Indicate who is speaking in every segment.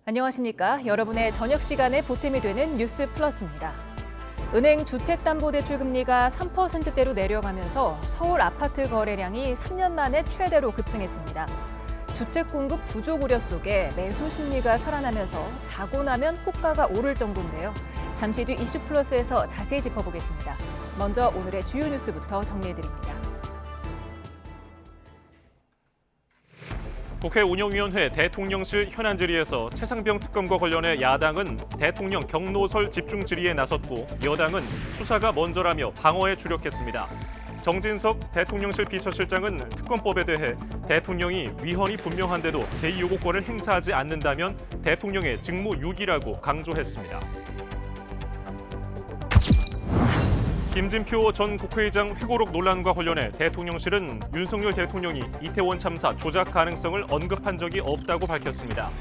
Speaker 1: 안녕하십니까. 여러분의 저녁 시간에 보탬이 되는 뉴스 플러스입니다. 은행 주택담보대출 금리가 3%대로 내려가면서 서울 아파트 거래량이 3년 만에 최대로 급증했습니다. 주택 공급 부족 우려 속에 매수 심리가 살아나면서 자고 나면 호가가 오를 정도인데요. 잠시 뒤 이슈 플러스에서 자세히 짚어보겠습니다. 먼저 오늘의 주요 뉴스부터 정리해드립니다.
Speaker 2: 국회 운영위원회 대통령실 현안 질의에서 최상병 특검과 관련해 야당은 대통령 경로설 집중 질의에 나섰고 여당은 수사가 먼저라며 방어에 주력했습니다. 정진석 대통령실 비서실장은 특검법에 대해 대통령이 위헌이 분명한데도 제2요구권을 행사하지 않는다면 대통령의 직무유기라고 강조했습니다. 김진표 전 국회의장 회고록 논란과 관련해 대통령실은 윤석열 대통령이 이태원 참사 조작 가능성을 언급한 적이 없다고 밝혔습니다.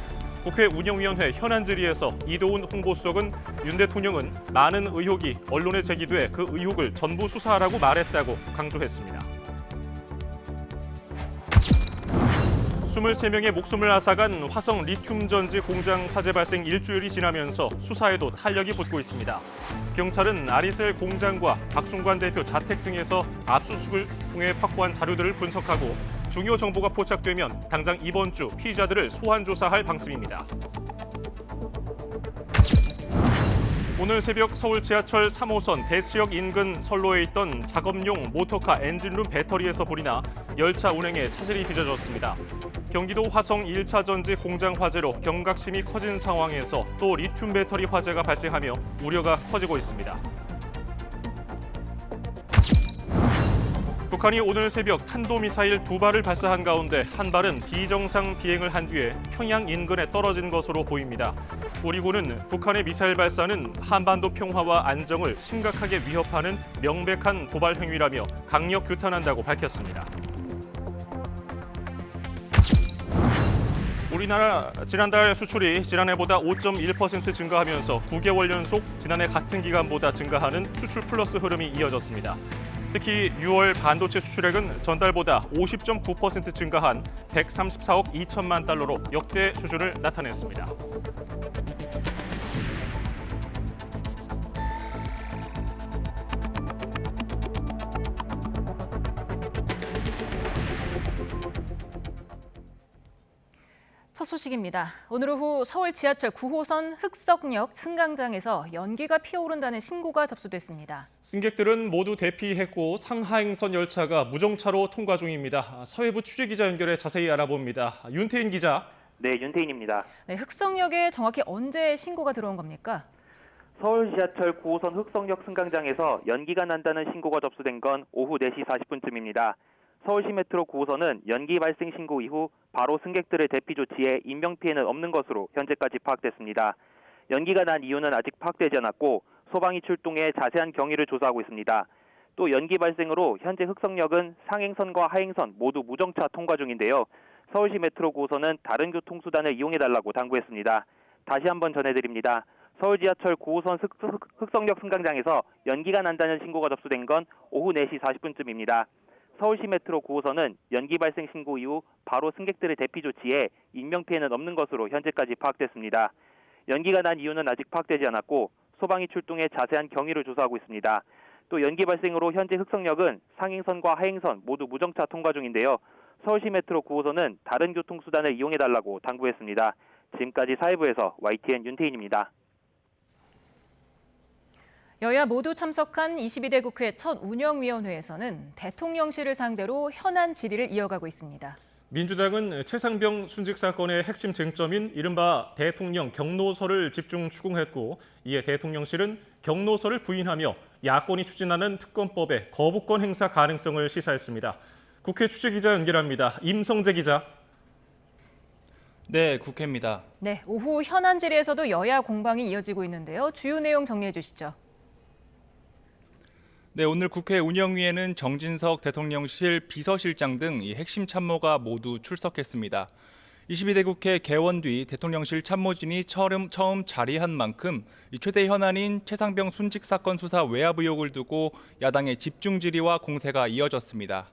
Speaker 2: 국회 운영위원회 현안 질의에서 이도훈 홍보수석은 윤 대통령은 많은 의혹이 언론에 제기돼 그 의혹을 전부 수사하라고 말했다고 강조했습니다. 23명의 목숨을 앗아간 화성 리튬 전지 공장 화재 발생 일주일이 지나면서 수사에도 탄력이 붙고 있습니다. 경찰은 아리셀 공장과 박순관 대표 자택 등에서 압수수색을 통해 확보한 자료들을 분석하고 중요 정보가 포착되면 당장 이번 주 피의자들을 소환 조사할 방침입니다. 오늘 새벽 서울 지하철 3호선 대치역 인근 선로에 있던 작업용 모터카 엔진룸 배터리에서 불이 나 열차 운행에 차질이 빚어졌습니다. 경기도 화성 1차 전지 공장 화재로 경각심이 커진 상황에서 또 리튬 배터리 화재가 발생하며 우려가 커지고 있습니다. 북한이 오늘 새벽 탄도미사일 2발을 발사한 가운데 한 발은 비정상 비행을 한 뒤에 평양 인근에 떨어진 것으로 보입니다. 우리 군은 북한의 미사일 발사는 한반도 평화와 안정을 심각하게 위협하는 명백한 도발 행위라며 강력 규탄한다고 밝혔습니다. 우리나라 지난달 수출이 지난해보다 5.1% 증가하면서 9개월 연속 지난해 같은 기간보다 증가하는 수출 플러스 흐름이 이어졌습니다. 특히 6월 반도체 수출액은 전달보다 50.9% 증가한 134억 2천만 달러로 역대 수준을 나타냈습니다.
Speaker 1: 첫 소식입니다. 오늘 오후 서울 지하철 9호선 흑석역 승강장에서 연기가 피어오른다는 신고가 접수됐습니다.
Speaker 2: 승객들은 모두 대피했고 상하행선 열차가 무정차로 통과 중입니다. 사회부 취재기자 연결해 자세히 알아봅니다. 윤태인 기자.
Speaker 3: 네, 윤태인입니다.
Speaker 1: 네, 흑석역에 정확히 언제 신고가 들어온 겁니까?
Speaker 3: 서울 지하철 9호선 흑석역 승강장에서 연기가 난다는 신고가 접수된 건 오후 4시 40분쯤입니다. 서울시 메트로 9호선은 연기 발생 신고 이후 바로 승객들의 대피 조치에 인명피해는 없는 것으로 현재까지 파악됐습니다. 연기가 난 이유는 아직 파악되지 않았고 소방이 출동해 자세한 경위를 조사하고 있습니다. 또 연기 발생으로 현재 흑석역은 상행선과 하행선 모두 무정차 통과 중인데요. 서울시 메트로 9호선은 다른 교통수단을 이용해달라고 당부했습니다. 다시 한번 전해드립니다. 서울 지하철 9호선 흑석역 승강장에서 연기가 난다는 신고가 접수된 건 오후 4시 40분쯤입니다. 서울시 메트로 9호선은 연기 발생 신고 이후 바로 승객들의 대피 조치에 인명피해는 없는 것으로 현재까지 파악됐습니다. 연기가 난 이유는 아직 파악되지 않았고 소방이 출동해 자세한 경위를 조사하고 있습니다. 또 연기 발생으로 현재 흑석역은 상행선과 하행선 모두 무정차 통과 중인데요. 서울시 메트로 9호선은 다른 교통수단을 이용해달라고 당부했습니다. 지금까지 사회부에서 YTN 윤태인입니다.
Speaker 1: 여야 모두 참석한 22대 국회 첫 운영위원회에서는 대통령실을 상대로 현안 질의를 이어가고 있습니다.
Speaker 2: 민주당은 최상병 순직 사건의 핵심 쟁점인 이른바 대통령 경로설을 집중 추궁했고 이에 대통령실은 경로설을 부인하며 야권이 추진하는 특검법의 거부권 행사 가능성을 시사했습니다. 국회 취재기자 연결합니다. 임성재 기자.
Speaker 4: 네, 국회입니다.
Speaker 1: 네, 오후 현안 질의에서도 여야 공방이 이어지고 있는데요. 주요 내용 정리해 주시죠.
Speaker 4: 네, 오늘 국회 운영위에는 정진석 대통령실 비서실장 등 이 핵심 참모가 모두 출석했습니다. 22대 국회 개원 뒤 대통령실 참모진이 처음 자리한 만큼 최대 현안인 최상병 순직 사건 수사 외압 의혹을 두고 야당의 집중 질의와 공세가 이어졌습니다.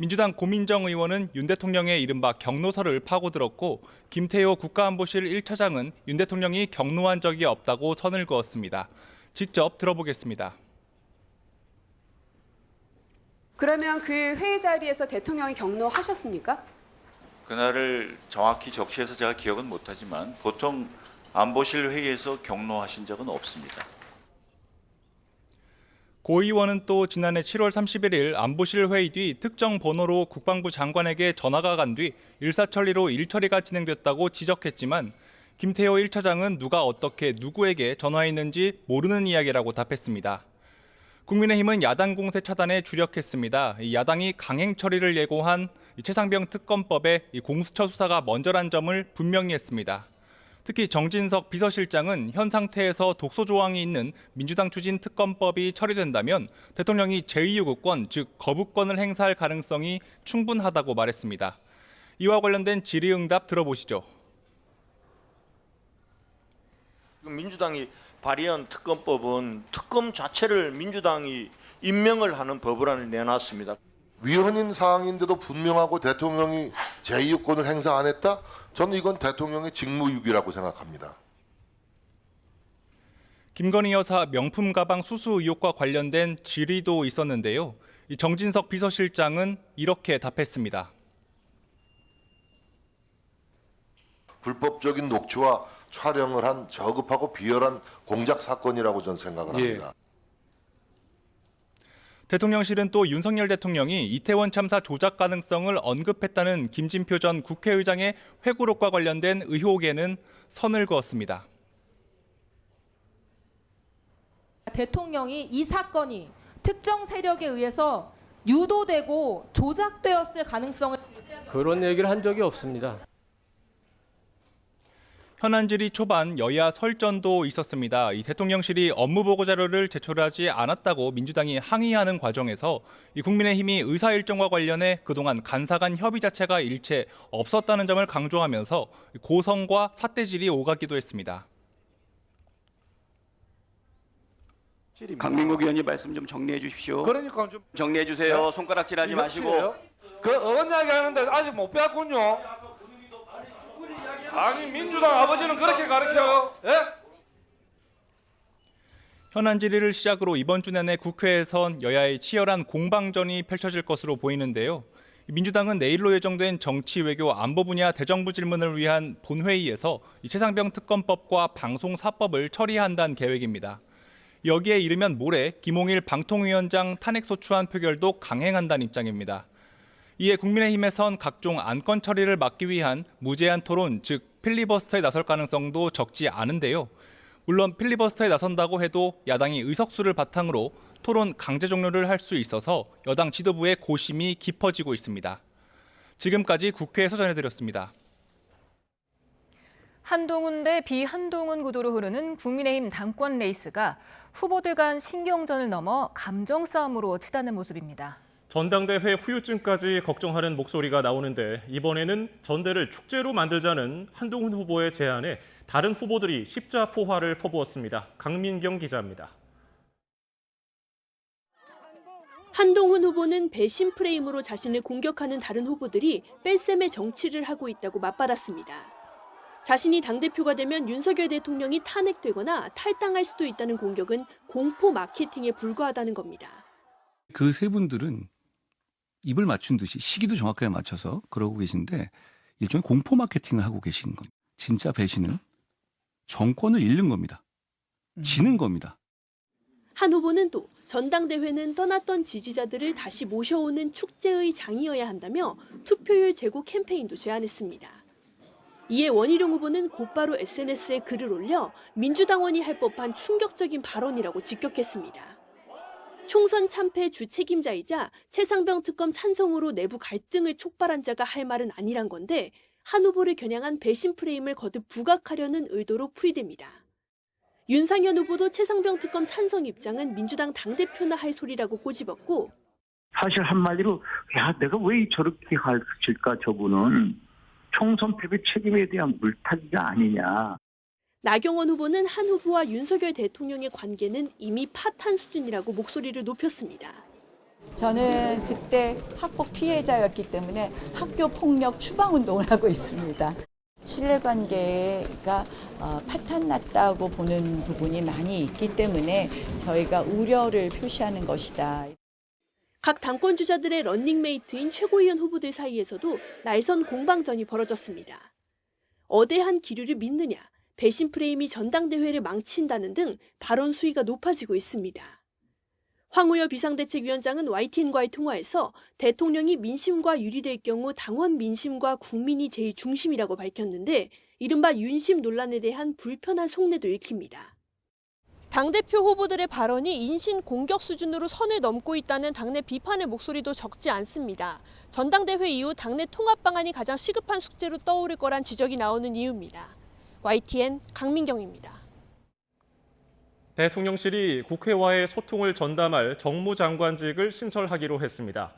Speaker 4: 민주당 고민정 의원은 윤 대통령의 이른바 경로설을 파고들었고 김태효 국가안보실 1차장은 윤 대통령이 경로한 적이 없다고 선을 그었습니다. 직접 들어보겠습니다.
Speaker 5: 그러면 그 회의 자리에서 대통령이 경로하셨습니까?
Speaker 6: 그날을 정확히 적시해서 제가 기억은 못하지만 보통 안보실 회의에서 경로하신 적은 없습니다.
Speaker 4: 고 의원은 또 지난해 7월 31일 안보실 회의 뒤 특정 번호로 국방부 장관에게 전화가 간 뒤 일사천리로 일처리가 진행됐다고 지적했지만 김태효 1차장은 누가 어떻게 누구에게 전화했는지 모르는 이야기라고 답했습니다. 국민의힘은 야당 공세 차단에 주력했습니다. 야당이 강행 처리를 예고한 최상병 특검법에 공수처 수사가 먼저란 점을 분명히 했습니다. 특히 정진석 비서실장은 현 상태에서 독소 조항이 있는 민주당 추진 특검법이 처리된다면 대통령이 제2요구권, 즉 거부권을 행사할 가능성이 충분하다고 말했습니다. 이와 관련된 질의응답 들어보시죠.
Speaker 7: 민주당이 발의한 특검법은 특검 자체를 민주당이 임명을 하는 법안을 내놨습니다.
Speaker 8: 위헌인 사항인데도 분명하고 대통령이 제2요건을 행사 안 했다? 저는 이건 대통령의 직무유기라고 생각합니다.
Speaker 4: 김건희 여사 명품 가방 수수 의혹과 관련된 질의도 있었는데요. 정진석 비서실장은 이렇게 답했습니다.
Speaker 8: 불법적인 녹취와 촬영을 한 저급하고 비열한 공작 사건이라고 저는 생각을 합니다.
Speaker 4: 대통령실은 또 윤석열 대통령이 이태원 참사 조작 가능성을 언급했다는 김진표 전 국회의장의 회고록과 관련된 의혹에는 선을 그었습니다.
Speaker 9: 대통령이 이 사건이 특정 세력에 의해서 유도되고 조작되었을 가능성을
Speaker 10: 그런 얘기를 한 적이 없습니다.
Speaker 4: 현안 질의 초반 여야 설전도 있었습니다. 이 대통령실이 업무 보고 자료를 제출하지 않았다고 민주당이 항의하는 과정에서 이 국민의힘이 의사 일정과 관련해 그동안 간사 간 협의 자체가 일체 없었다는 점을 강조하면서 고성과 삿대질이 오가기도 했습니다.
Speaker 11: 강민국 의원님 말씀 좀 정리해 주십시오.
Speaker 10: 그러니까 좀
Speaker 11: 정리해 주세요. 손가락질하지 마시고.
Speaker 10: 그 어원 이야기 하는데 아직 못 배웠군요. 아니 민주당 아버지는 그렇게 가르쳐요. 예?
Speaker 4: 현안 질의를 시작으로 이번 주 내내 국회에선 여야의 치열한 공방전이 펼쳐질 것으로 보이는데요. 민주당은 내일로 예정된 정치, 외교, 안보 분야 대정부 질문을 위한 본회의에서 최상병 특검법과 방송사법을 처리한다는 계획입니다. 여기에 이르면 모레 김홍일 방통위원장 탄핵소추안 표결도 강행한다는 입장입니다. 이에 국민의힘에선 각종 안건 처리를 막기 위한 무제한 토론, 즉 필리버스터에 나설 가능성도 적지 않은데요. 물론 필리버스터에 나선다고 해도 야당이 의석수를 바탕으로 토론 강제 종료를 할 수 있어서 여당 지도부의 고심이 깊어지고 있습니다. 지금까지 국회에서 전해드렸습니다.
Speaker 1: 한동훈 대 비한동훈 구도로 흐르는 국민의힘 당권 레이스가 후보들 간 신경전을 넘어 감정 싸움으로 치닫는 모습입니다.
Speaker 2: 전당대회 후유증까지 걱정하는 목소리가 나오는데 이번에는 전대를 축제로 만들자는 한동훈 후보의 제안에 다른 후보들이 십자포화를 퍼부었습니다. 강민경 기자입니다.
Speaker 12: 한동훈 후보는 배신 프레임으로 자신을 공격하는 다른 후보들이 뺄셈의 정치를 하고 있다고 맞받았습니다. 자신이 당대표가 되면 윤석열 대통령이 탄핵되거나 탈당할 수도 있다는 공격은 공포 마케팅에 불과하다는 겁니다.
Speaker 13: 그 세 분들은 입을 맞춘 듯이 시기도 정확하게 맞춰서 그러고 계신데 일종의 공포 마케팅을 하고 계신 겁니다. 진짜 배신은 정권을 잃는 겁니다. 지는 겁니다.
Speaker 12: 한 후보는 또 전당대회는 떠났던 지지자들을 다시 모셔오는 축제의 장이어야 한다며 투표율 제고 캠페인도 제안했습니다. 이에 원희룡 후보는 곧바로 SNS에 글을 올려 민주당원이 할 법한 충격적인 발언이라고 직격했습니다. 총선 참패 주책임자이자 최상병 특검 찬성으로 내부 갈등을 촉발한 자가 할 말은 아니란 건데 한 후보를 겨냥한 배신 프레임을 거듭 부각하려는 의도로 풀이됩니다. 윤상현 후보도 최상병 특검 찬성 입장은 민주당 당대표나 할 소리라고 꼬집었고
Speaker 14: 사실 한마디로 야 내가 왜 저렇게 가르칠까 저분은 총선 패배 책임에 대한 물타기가 아니냐.
Speaker 12: 나경원 후보는 한 후보와 윤석열 대통령의 관계는 이미 파탄 수준이라고 목소리를 높였습니다.
Speaker 15: 저는 그때 학폭 피해자였기 때문에 학교 폭력 추방 운동을 하고 있습니다. 신뢰관계가 파탄났다고 보는 부분이 많이 있기 때문에 저희가 우려를 표시하는 것이다.
Speaker 12: 각 당권 주자들의 런닝메이트인 최고위원 후보들 사이에서도 날선 공방전이 벌어졌습니다. 어대한 기류를 믿느냐, 배신 프레임이 전당대회를 망친다는 등 발언 수위가 높아지고 있습니다. 황우여 비상대책위원장은 YTN과의 통화에서 대통령이 민심과 유리될 경우 당원 민심과 국민이 제일 중심이라고 밝혔는데 이른바 윤심 논란에 대한 불편한 속내도 읽힙니다. 당대표 후보들의 발언이 인신 공격 수준으로 선을 넘고 있다는 당내 비판의 목소리도 적지 않습니다. 전당대회 이후 당내 통합 방안이 가장 시급한 숙제로 떠오를 거란 지적이 나오는 이유입니다. YTN 강민경입니다.
Speaker 2: 대통령실이 국회와의 소통을 전담할 정무장관직을 신설하기로 했습니다.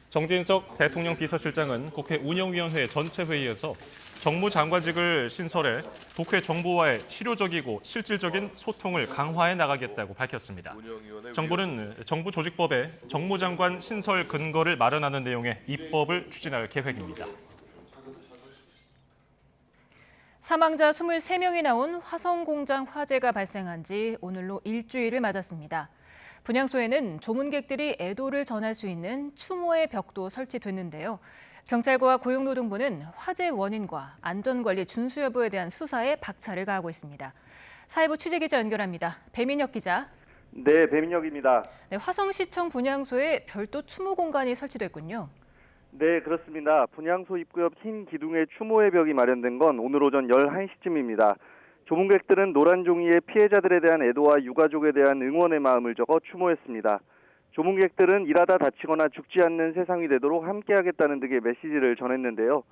Speaker 2: 정진석 대통령 비서실장은 국회 운영위원회 전체 회의에서 정무장관직을 신설해 국회 정부와의 실효적이고 실질적인 소통을 강화해 나가겠다고 밝혔습니다. 정부는 정부조직법에 정무장관 신설 근거를 마련하는 내용의 입법을 추진할 계획입니다.
Speaker 1: 사망자 23명이 나온 화성공장 화재가 발생한 지 오늘로 일주일을 맞았습니다. 분향소에는 조문객들이 애도를 전할 수 있는 추모의 벽도 설치됐는데요. 경찰과 고용노동부는 화재 원인과 안전관리 준수 여부에 대한 수사에 박차를 가하고 있습니다. 사회부 취재기자 연결합니다. 배민혁 기자.
Speaker 3: 네, 배민혁입니다.
Speaker 1: 네, 화성시청 분향소에 별도 추모 공간이 설치됐군요.
Speaker 3: 네, 그렇습니다. 분향소 입구 옆 흰 기둥에 추모의 벽이 마련된 건 오늘 오전 11시쯤입니다. 조문객들은 노란 종이에 피해자들에 대한 애도와 유가족에 대한 응원의 마음을 적어 추모했습니다. 조문객들은 일하다 다치거나 죽지 않는 세상이 되도록 함께하겠다는 등의 메시지를 전했는데요.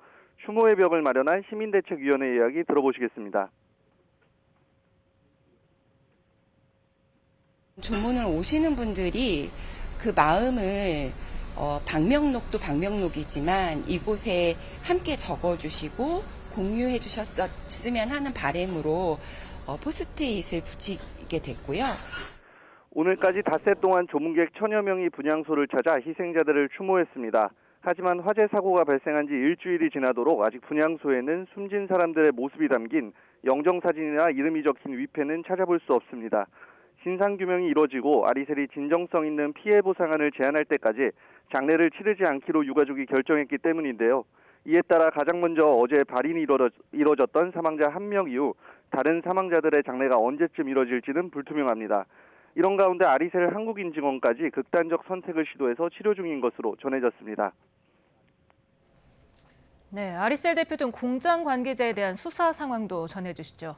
Speaker 3: 추모의 벽을 마련한 시민대책위원회 이야기 들어보시겠습니다.
Speaker 16: 조문을 오시는 분들이 그 마음을 방명록도 방명록이지만 이곳에 함께 적어주시고 공유해 주셨으면 하는 바람으로 포스트잇을 붙이게 됐고요.
Speaker 3: 오늘까지 닷새 동안 조문객 1000여 명이 분향소를 찾아 희생자들을 추모했습니다. 하지만 화재 사고가 발생한 지 일주일이 지나도록 아직 분향소에는 숨진 사람들의 모습이 담긴 영정사진이나 이름이 적힌 위패는 찾아볼 수 없습니다. 진상규명이 이뤄지고 아리셀이 진정성 있는 피해 보상안을 제안할 때까지 장례를 치르지 않기로 유가족이 결정했기 때문인데요. 이에 따라 가장 먼저 어제 발인이 이뤄졌던 사망자 1명 이후 다른 사망자들의 장례가 언제쯤 이뤄질지는 불투명합니다. 이런 가운데 아리셀 한국인 직원까지 극단적 선택을 시도해서 치료 중인 것으로 전해졌습니다.
Speaker 1: 네, 아리셀 대표 등 공장 관계자에 대한 수사 상황도 전해주시죠.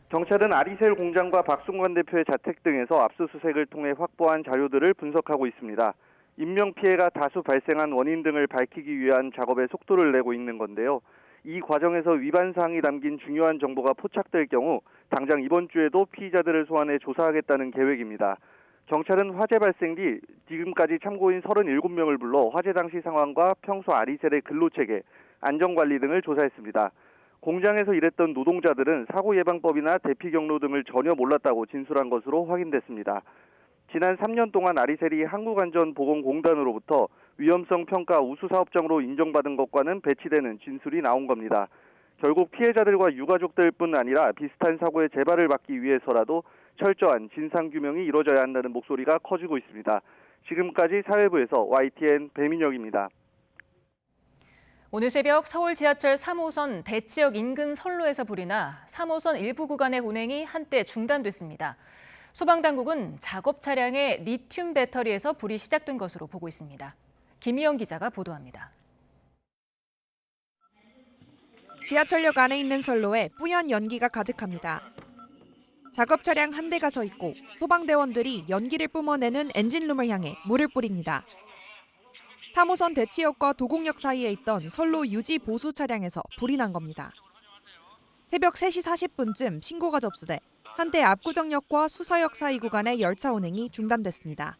Speaker 3: 경찰은 아리셀 공장과 박순관 대표의 자택 등에서 압수수색을 통해 확보한 자료들을 분석하고 있습니다. 인명피해가 다수 발생한 원인 등을 밝히기 위한 작업에 속도를 내고 있는 건데요. 이 과정에서 위반 사항이 담긴 중요한 정보가 포착될 경우 당장 이번 주에도 피의자들을 소환해 조사하겠다는 계획입니다. 경찰은 화재 발생 뒤 지금까지 참고인 37명을 불러 화재 당시 상황과 평소 아리셀의 근로체계, 안전관리 등을 조사했습니다. 공장에서 일했던 노동자들은 사고예방법이나 대피 경로 등을 전혀 몰랐다고 진술한 것으로 확인됐습니다. 지난 3년 동안 아리셀이 한국안전보건공단으로부터 위험성 평가 우수 사업장으로 인정받은 것과는 배치되는 진술이 나온 겁니다. 결국 피해자들과 유가족들뿐 아니라 비슷한 사고의 재발을 막기 위해서라도 철저한 진상규명이 이루어져야 한다는 목소리가 커지고 있습니다. 지금까지 사회부에서 YTN 배민혁입니다.
Speaker 1: 오늘 새벽 서울 지하철 3호선 대치역 인근 선로에서 불이 나 3호선 일부 구간의 운행이 한때 중단됐습니다. 소방당국은 작업 차량의 리튬 배터리에서 불이 시작된 것으로 보고 있습니다. 김희영 기자가 보도합니다.
Speaker 17: 지하철역 안에 있는 선로에 뿌연 연기가 가득합니다. 작업 차량 한 대가 서 있고 소방대원들이 연기를 뿜어내는 엔진룸을 향해 물을 뿌립니다. 3호선 대치역과 도곡역 사이에 있던 선로 유지 보수 차량에서 불이 난 겁니다. 새벽 3시 40분쯤 신고가 접수돼 한때 압구정역과 수서역 사이 구간의 열차 운행이 중단됐습니다.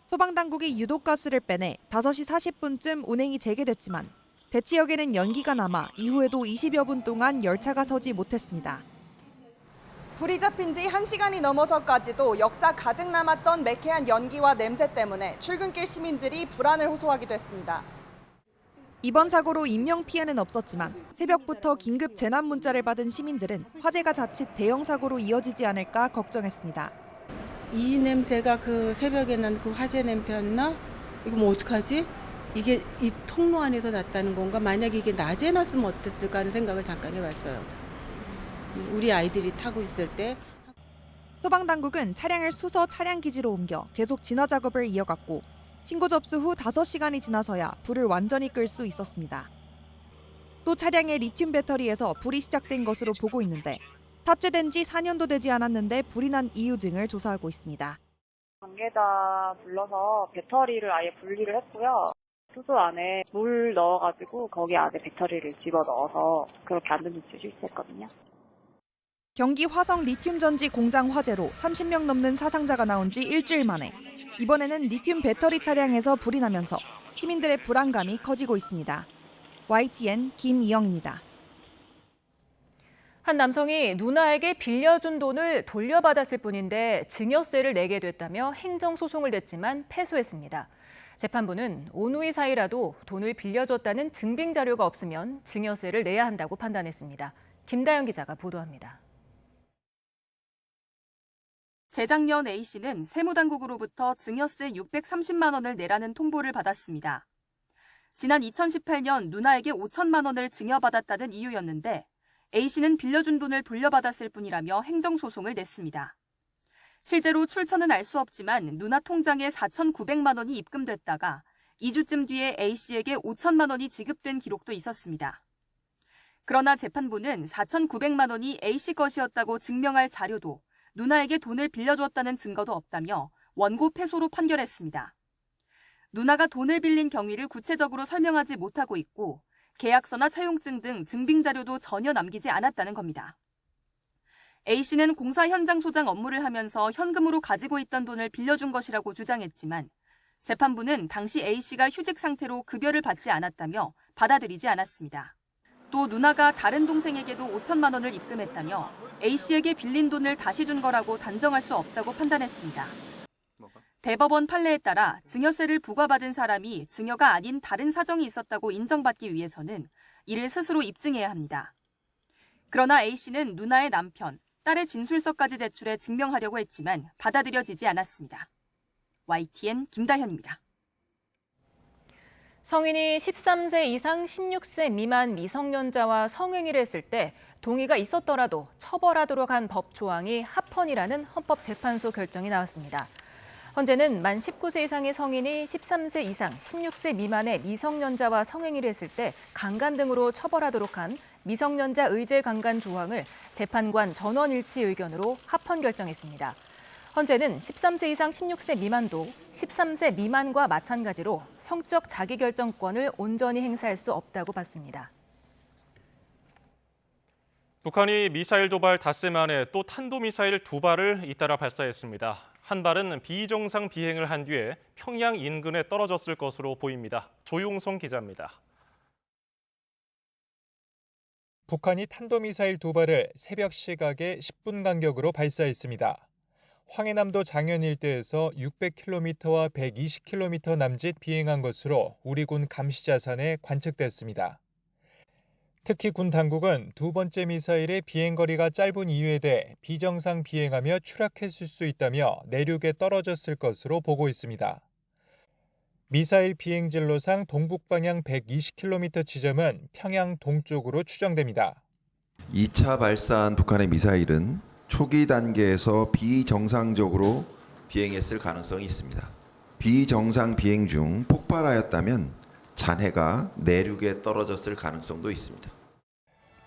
Speaker 17: 소방당국이 유독가스를 빼내 5시 40분쯤 운행이 재개됐지만 대치역에는 연기가 남아 이후에도 20여 분 동안 열차가 서지 못했습니다.
Speaker 18: 불이 잡힌 지 1시간이 넘어서까지도 역사 가득 남았던 매캐한 연기와 냄새 때문에 출근길 시민들이 불안을 호소하기도 했습니다.
Speaker 17: 이번 사고로 인명 피해는 없었지만 새벽부터 긴급 재난 문자를 받은 시민들은 화재가 자칫 대형 사고로 이어지지 않을까 걱정했습니다.
Speaker 19: 이 냄새가 그 새벽에 난 그 화재 냄새였나? 이거 뭐 어떡하지? 이게 이 통로 안에서 났다는 건가? 만약에 이게 낮에 났으면 어땠을까 하는 생각을 잠깐 해봤어요. 우리 아이들이 타고 있을 때.
Speaker 17: 소방당국은 차량을 수서 차량 기지로 옮겨 계속 진화 작업을 이어갔고 신고 접수 후 5시간이 지나서야 불을 완전히 끌 수 있었습니다. 또 차량의 리튬 배터리에서 불이 시작된 것으로 보고 있는데 탑재된 지 4년도 되지 않았는데 불이 난 이유 등을 조사하고 있습니다.
Speaker 20: 관계자 불러서 배터리를 아예 분리를 했고요. 수소 안에 물 넣어가지고 거기 안에 배터리를 집어넣어서 그렇게 안전조치를 실시했거든요.
Speaker 17: 경기 화성 리튬 전지 공장 화재로 30명 넘는 사상자가 나온 지 일주일 만에 이번에는 리튬 배터리 차량에서 불이 나면서 시민들의 불안감이 커지고 있습니다. YTN 김이영입니다.
Speaker 1: 한 남성이 누나에게 빌려준 돈을 돌려받았을 뿐인데 증여세를 내게 됐다며 행정소송을 냈지만 패소했습니다. 재판부는 오누이 사이라도 돈을 빌려줬다는 증빙 자료가 없으면 증여세를 내야 한다고 판단했습니다. 김다영 기자가 보도합니다.
Speaker 21: 재작년 A씨는 세무당국으로부터 증여세 630만 원을 내라는 통보를 받았습니다. 지난 2018년 누나에게 5천만 원을 증여받았다는 이유였는데 A씨는 빌려준 돈을 돌려받았을 뿐이라며 행정소송을 냈습니다. 실제로 출처는 알 수 없지만 누나 통장에 4,900만 원이 입금됐다가 2주쯤 뒤에 A씨에게 5천만 원이 지급된 기록도 있었습니다. 그러나 재판부는 4,900만 원이 A씨 것이었다고 증명할 자료도 누나에게 돈을 빌려주었다는 증거도 없다며 원고 패소로 판결했습니다. 누나가 돈을 빌린 경위를 구체적으로 설명하지 못하고 있고 계약서나 차용증 등 증빙 자료도 전혀 남기지 않았다는 겁니다. A씨는 공사 현장 소장 업무를 하면서 현금으로 가지고 있던 돈을 빌려준 것이라고 주장했지만 재판부는 당시 A씨가 휴직 상태로 급여를 받지 않았다며 받아들이지 않았습니다. 또 누나가 다른 동생에게도 5천만 원을 입금했다며 A씨에게 빌린 돈을 다시 준 거라고 단정할 수 없다고 판단했습니다. 대법원 판례에 따라 증여세를 부과받은 사람이 증여가 아닌 다른 사정이 있었다고 인정받기 위해서는 이를 스스로 입증해야 합니다. 그러나 A씨는 누나의 남편, 딸의 진술서까지 제출해 증명하려고 했지만 받아들여지지 않았습니다. YTN 김다현입니다.
Speaker 1: 성인이 13세 이상 16세 미만 미성년자와 성행위를 했을 때 동의가 있었더라도 처벌하도록 한 법 조항이 합헌이라는 헌법재판소 결정이 나왔습니다. 헌재는 만 19세 이상의 성인이 13세 이상 16세 미만의 미성년자와 성행위를 했을 때 강간 등으로 처벌하도록 한 미성년자 의제 강간 조항을 재판관 전원일치 의견으로 합헌 결정했습니다. 헌재는 13세 이상 16세 미만도 13세 미만과 마찬가지로 성적 자기결정권을 온전히 행사할 수 없다고 봤습니다.
Speaker 2: 북한이 미사일 도발 닷새 만에 또 탄도미사일 2발을 잇따라 발사했습니다. 한 발은 비정상 비행을 한 뒤에 평양 인근에 떨어졌을 것으로 보입니다. 조용성 기자입니다.
Speaker 22: 북한이 탄도미사일 2발을 새벽 시각에 10분 간격으로 발사했습니다. 황해남도 장현 일대에서 600km와 120km 남짓 비행한 것으로 우리 군 감시자산에 관측됐습니다. 특히 군 당국은 두 번째 미사일의 비행거리가 짧은 이유에 대해 비정상 비행하며 추락했을 수 있다며 내륙에 떨어졌을 것으로 보고 있습니다. 미사일 비행 진로상 동북방향 120km 지점은 평양 동쪽으로 추정됩니다.
Speaker 23: 2차 발사한 북한의 미사일은 초기 단계에서 비정상적으로 비행했을 가능성이 있습니다. 비정상 비행 중 폭발하였다면 잔해가 내륙에 떨어졌을 가능성도 있습니다.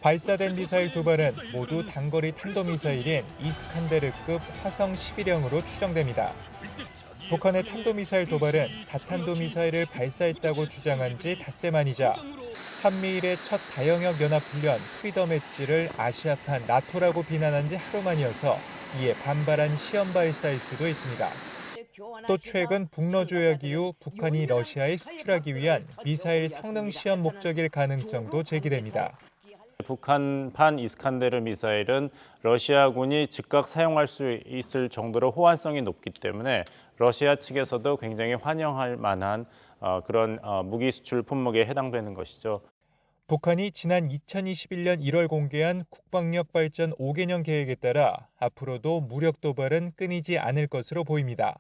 Speaker 22: 발사된 미사일 2발은 모두 단거리 탄도미사일인 이스칸데르급 화성 11형으로 추정됩니다. 북한의 탄도미사일 2발은 다탄도미사일을 발사했다고 주장한 지 닷새 만이자 한미일의 첫 다영역 연합훈련 프리덤 엣지를 아시아판 나토라고 비난한 지 하루 만이어서 이에 반발한 시험 발사일 수도 있습니다. 또 최근 북러 조약 이후 북한이 러시아에 수출하기 위한 미사일 성능 시험 목적일 가능성도 제기됩니다.
Speaker 5: 북한판 이스칸데르 미사일은 러시아군이 즉각 사용할 수 있을 정도로 호환성이 높기 때문에 러시아 측에서도 굉장히 환영할 만한 그런 무기 수출 품목에 해당되는 것이죠.
Speaker 22: 북한이 지난 2021년 1월 공개한 국방력 발전 5개년 계획에 따라 앞으로도 무력 도발은 끊이지 않을 것으로 보입니다.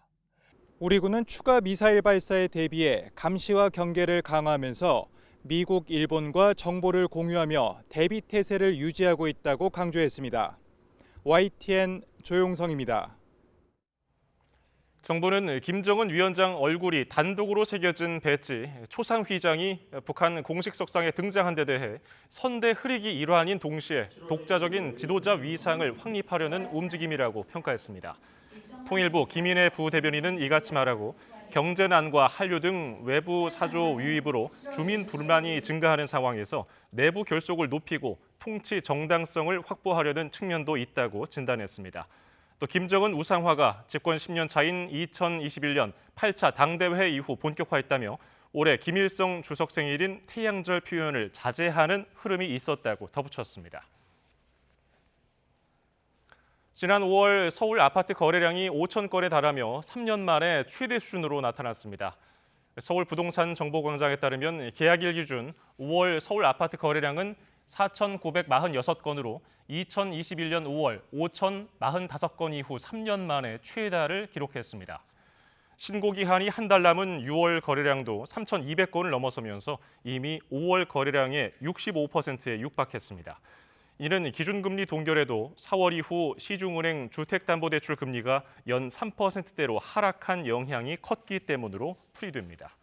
Speaker 22: 우리 군은 추가 미사일 발사에 대비해 감시와 경계를 강화하면서 미국, 일본과 정보를 공유하며 대비 태세를 유지하고 있다고 강조했습니다. YTN 조용성입니다.
Speaker 2: 정부는 김정은 위원장 얼굴이 단독으로 새겨진 배지 초상 휘장이 북한 공식 석상에 등장한 데 대해 선대 흐리기 일환인 동시에 독자적인 지도자 위상을 확립하려는 움직임이라고 평가했습니다. 통일부 김인혜 부대변인은 이같이 말하고 경제난과 한류 등 외부 사조 유입으로 주민 불만이 증가하는 상황에서 내부 결속을 높이고 통치 정당성을 확보하려는 측면도 있다고 진단했습니다. 또 김정은 우상화가 집권 10년 차인 2021년 8차 당대회 이후 본격화했다며 올해 김일성 주석 생일인 태양절 표현을 자제하는 흐름이 있었다고 덧붙였습니다. 지난 5월 서울 아파트 거래량이 5천 건에 달하며 3년 만에 최대 수준으로 나타났습니다. 서울 부동산 정보광장에 따르면 계약일 기준 5월 서울 아파트 거래량은 4,946건으로 2021년 5월 5,045건 이후 3년 만에 최다를 기록했습니다. 신고 기한이 한 달 남은 6월 거래량도 3,200건을 넘어서면서 이미 5월 거래량의 65%에 육박했습니다. 이는 기준금리 동결에도 4월 이후 시중은행 주택담보대출 금리가 연 3%대로 하락한 영향이 컸기 때문으로 풀이됩니다.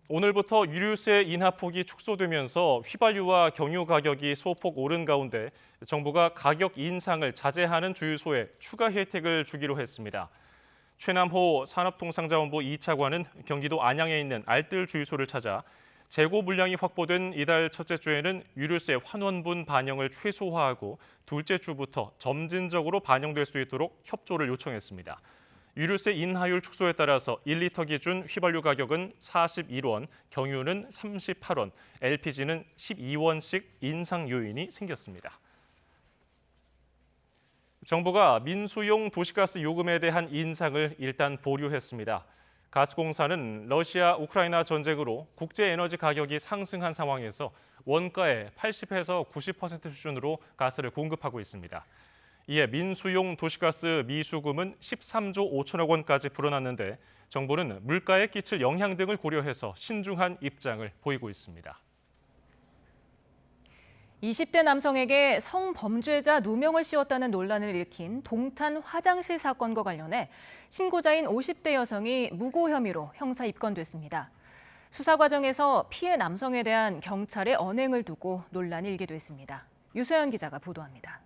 Speaker 2: 오늘부터 유류세 인하폭이 축소되면서 휘발유와 경유 가격이 소폭 오른 가운데 정부가 가격 인상을 자제하는 주유소에 추가 혜택을 주기로 했습니다. 최남호 산업통상자원부 2차관은 경기도 안양에 있는 알뜰 주유소를 찾아 재고 물량이 확보된 이달 첫째 주에는 유류세 환원분 반영을 최소화하고 둘째 주부터 점진적으로 반영될 수 있도록 협조를 요청했습니다. 유류세 인하율 축소에 따라서 1리터 기준 휘발유 가격은 41원, 경유는 38원, LPG는 12원씩 인상 요인이 생겼습니다. 정부가 민수용 도시가스 요금에 대한 인상을 일단 보류했습니다. 가스공사는 러시아 우크라이나 전쟁으로 국제 에너지 가격이 상승한 상황에서 원가의 80에서 90% 수준으로 가스를 공급하고 있습니다. 이에 민수용 도시가스 미수금은 13조 5천억 원까지 불어났는데 정부는 물가에 끼칠 영향 등을 고려해서 신중한 입장을 보이고 있습니다.
Speaker 1: 20대 남성에게 성범죄자 누명을 씌웠다는 논란을 일으킨 동탄 화장실 사건과 관련해 신고자인 50대 여성이 무고 혐의로 형사 입건됐습니다. 수사 과정에서 피해 남성에 대한 경찰의 언행을 두고 논란이 일게 됐습니다. 유소연 기자가 보도합니다.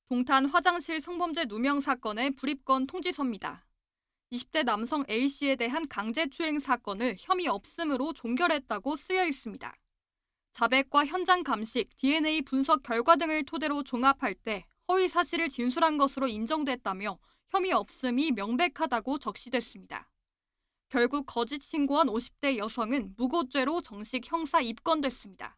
Speaker 6: 동탄 화장실 성범죄 누명 사건의 불입건 통지서입니다. 20대 남성 A씨에 대한 강제추행 사건을 혐의 없음으로 종결했다고 쓰여 있습니다. 자백과 현장 감식, DNA 분석 결과 등을 토대로 종합할 때 허위 사실을 진술한 것으로 인정됐다며 혐의 없음이 명백하다고 적시됐습니다. 결국 거짓 신고한 50대 여성은 무고죄로 정식 형사 입건됐습니다.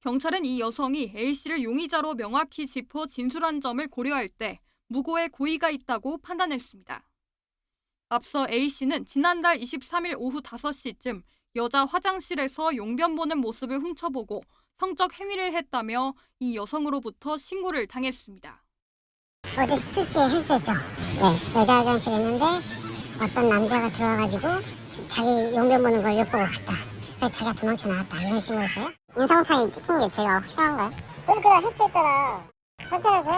Speaker 6: 경찰은 이 여성이 A씨를 용의자로 명확히 짚어 진술한 점을 고려할 때 무고의 고의가 있다고 판단했습니다. 앞서 A씨는 지난달 23일 오후 5시쯤 여자 화장실에서 용변 보는 모습을 훔쳐보고 성적 행위를 했다며 이 여성으로부터 신고를 당했습니다.
Speaker 7: 어제 17시에 했었죠. 네, 여자 화장실에 있는데 어떤 남자가 들어와가지고 자기 용변 보는 걸 엿보고 갔다. 그래서 자기가 도망쳐 나왔다. 이런 식으로 했어요. 인상차이 찍힌 게 제가 확실한가요? 그러니까 했었잖아. 천천히 해.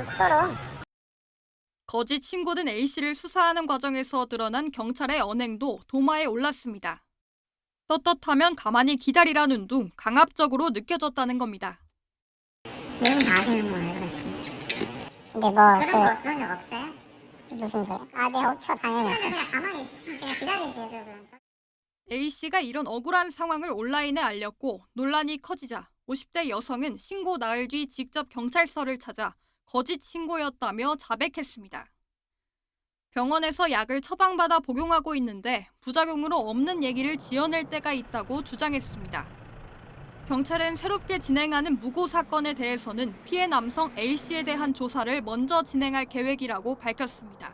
Speaker 7: 속도로.
Speaker 6: 거짓 신고된 A씨를 수사하는 과정에서 드러난 경찰의 언행도 도마에 올랐습니다. 떳떳하면 가만히 기다리라는 둥 강압적으로 느껴졌다는 겁니다.
Speaker 7: 이건 다 아시는 거예요. 근데 그런 적 없어요? 무슨 소리? 네, 없죠. 당연히 없죠. 그냥 가만히 그냥 기다리세요. 그럼.
Speaker 6: A씨가 이런 억울한 상황을 온라인에 알렸고 논란이 커지자 50대 여성은 신고 나흘 뒤 직접 경찰서를 찾아 거짓 신고였다며 자백했습니다. 병원에서 약을 처방받아 복용하고 있는데 부작용으로 없는 얘기를 지어낼 때가 있다고 주장했습니다. 경찰은 새롭게 진행하는 무고 사건에 대해서는 피해 남성 A씨에 대한 조사를 먼저 진행할 계획이라고 밝혔습니다.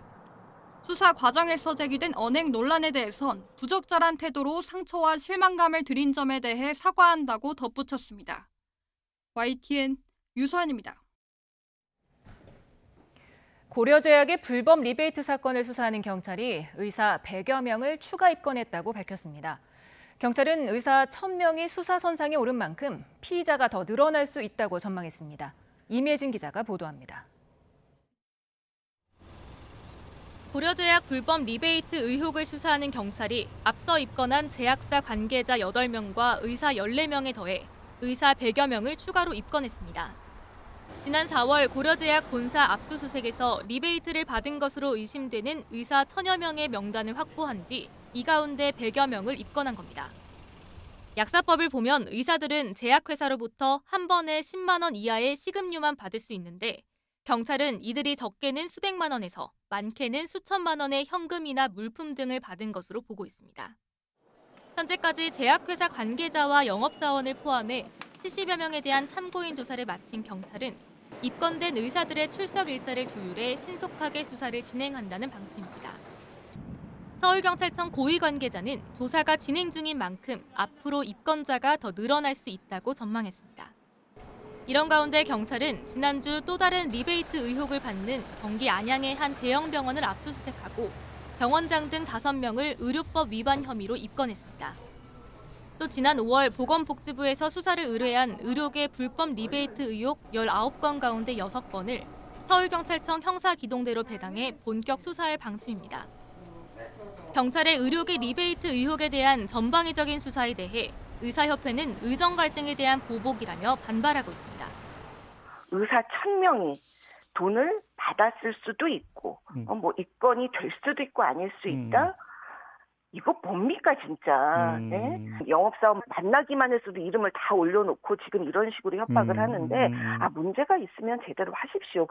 Speaker 6: 수사 과정에서 제기된 언행 논란에 대해선 부적절한 태도로 상처와 실망감을 드린 점에 대해 사과한다고 덧붙였습니다. YTN 유서연입니다.
Speaker 1: 고려제약의 불법 리베이트 사건을 수사하는 경찰이 의사 100여 명을 추가 입건했다고 밝혔습니다. 경찰은 의사 1000명이 수사선상에 오른 만큼 피의자가 더 늘어날 수 있다고 전망했습니다. 임예진 기자가 보도합니다.
Speaker 8: 고려제약 불법 리베이트 의혹을 수사하는 경찰이 앞서 입건한 제약사 관계자 8명과 의사 14명에 더해 의사 100여 명을 추가로 입건했습니다. 지난 4월 고려제약 본사 압수수색에서 리베이트를 받은 것으로 의심되는 의사 1000여 명의 명단을 확보한 뒤 이 가운데 100여 명을 입건한 겁니다. 약사법을 보면 의사들은 제약회사로부터 한 번에 10만 원 이하의 시급료만 받을 수 있는데 경찰은 이들이 적게는 수백만 원에서 많게는 수천만 원의 현금이나 물품 등을 받은 것으로 보고 있습니다. 현재까지 제약회사 관계자와 영업사원을 포함해 70여 명에 대한 참고인 조사를 마친 경찰은 입건된 의사들의 출석 일자를 조율해 신속하게 수사를 진행한다는 방침입니다. 서울경찰청 고위 관계자는 조사가 진행 중인 만큼 앞으로 입건자가 더 늘어날 수 있다고 전망했습니다. 이런 가운데 경찰은 지난주 또 다른 리베이트 의혹을 받는 경기 안양의 한 대형 병원을 압수수색하고 병원장 등 5명을 의료법 위반 혐의로 입건했습니다. 또 지난 5월 보건복지부에서 수사를 의뢰한 의료계 불법 리베이트 의혹 19건 가운데 6건을 서울경찰청 형사기동대로 배당해 본격 수사할 방침입니다. 경찰의 의료계 리베이트 의혹에 대한 전방위적인 수사에 대해 의사협회는 의정 갈등에 대한 보복이라며 반발하고 있습니다.
Speaker 9: 의사 1000명이 돈을 받았을 수도 있고 입건이 될 수도 있고 아닐 수 있다. 이거 뭡니까 진짜. 네? 영업사원 만나기만 해서도 이름을 다 올려놓고 지금 이런 식으로 협박을 하는데 문제가 있으면 제대로 하십시오.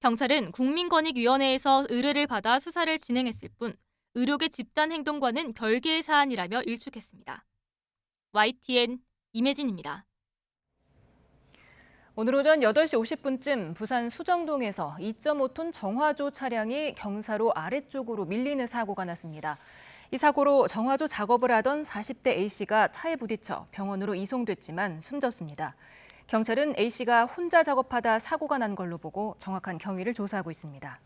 Speaker 8: 경찰은 국민권익위원회에서 의뢰를 받아 수사를 진행했을 뿐 의료계 집단 행동과는 별개의 사안이라며 일축했습니다. YTN 임혜진입니다.
Speaker 1: 오늘 오전 8시 50분쯤 부산 수정동에서 2.5톤 정화조 차량이 경사로 아래쪽으로 밀리는 사고가 났습니다. 이 사고로 정화조 작업을 하던 40대 A씨가 차에 부딪혀 병원으로 이송됐지만 숨졌습니다. 경찰은 A씨가 혼자 작업하다 사고가 난 걸로 보고 정확한 경위를 조사하고 있습니다.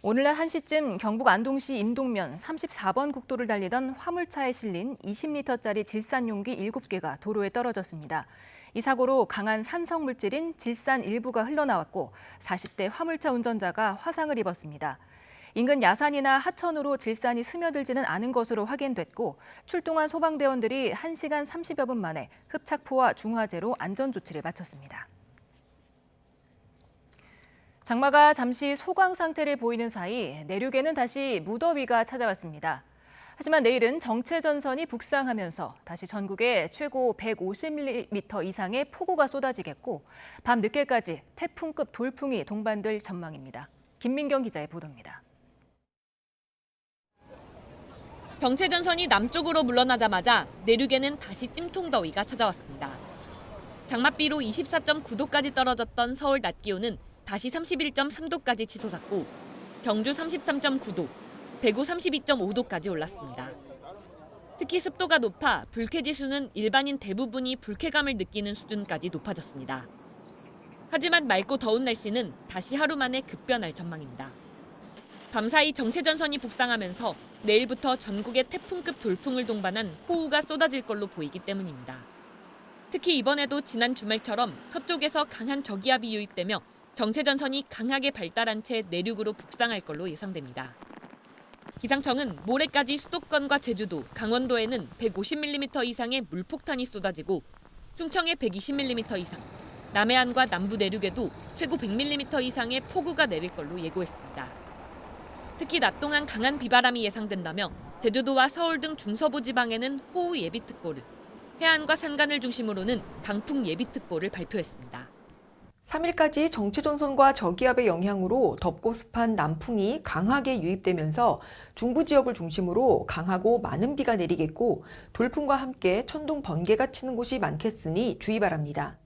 Speaker 1: 오늘 낮 1시쯤 경북 안동시 인동면 34번 국도를 달리던 화물차에 실린 20리터짜리 질산 용기 7개가 도로에 떨어졌습니다. 이 사고로 강한 산성 물질인 질산 일부가 흘러나왔고 40대 화물차 운전자가 화상을 입었습니다. 인근 야산이나 하천으로 질산이 스며들지는 않은 것으로 확인됐고 출동한 소방대원들이 1시간 30여 분 만에 흡착포와 중화제로 안전조치를 마쳤습니다. 장마가 잠시 소강 상태를 보이는 사이 내륙에는 다시 무더위가 찾아왔습니다. 하지만 내일은 정체전선이 북상하면서 다시 전국에 최고 150mm 이상의 폭우가 쏟아지겠고 밤 늦게까지 태풍급 돌풍이 동반될 전망입니다. 김민경 기자의 보도입니다.
Speaker 8: 정체전선이 남쪽으로 물러나자마자 내륙에는 다시 찜통더위가 찾아왔습니다. 장맛비로 24.9도까지 떨어졌던 서울 낮 기온은 다시 31.3도까지 치솟았고 경주 33.9도, 대구 32.5도까지 올랐습니다. 특히 습도가 높아 불쾌지수는 일반인 대부분이 불쾌감을 느끼는 수준까지 높아졌습니다. 하지만 맑고 더운 날씨는 다시 하루 만에 급변할 전망입니다. 밤사이 정체전선이 북상하면서 내일부터 전국에 태풍급 돌풍을 동반한 호우가 쏟아질 걸로 보이기 때문입니다. 특히 이번에도 지난 주말처럼 서쪽에서 강한 저기압이 유입되며 정체전선이 강하게 발달한 채 내륙으로 북상할 걸로 예상됩니다. 기상청은 모레까지 수도권과 제주도, 강원도에는 150mm 이상의 물폭탄이 쏟아지고 충청에 120mm 이상, 남해안과 남부 내륙에도 최고 100mm 이상의 폭우가 내릴 걸로 예고했습니다. 특히 낮 동안 강한 비바람이 예상된다며 제주도와 서울 등 중서부 지방에는 호우 예비특보를, 해안과 산간을 중심으로는 강풍 예비특보를 발표했습니다.
Speaker 4: 3일까지 정체전선과 저기압의 영향으로 덥고 습한 남풍이 강하게 유입되면서 중부 지역을 중심으로 강하고 많은 비가 내리겠고 돌풍과 함께 천둥 번개가 치는 곳이 많겠으니 주의 바랍니다.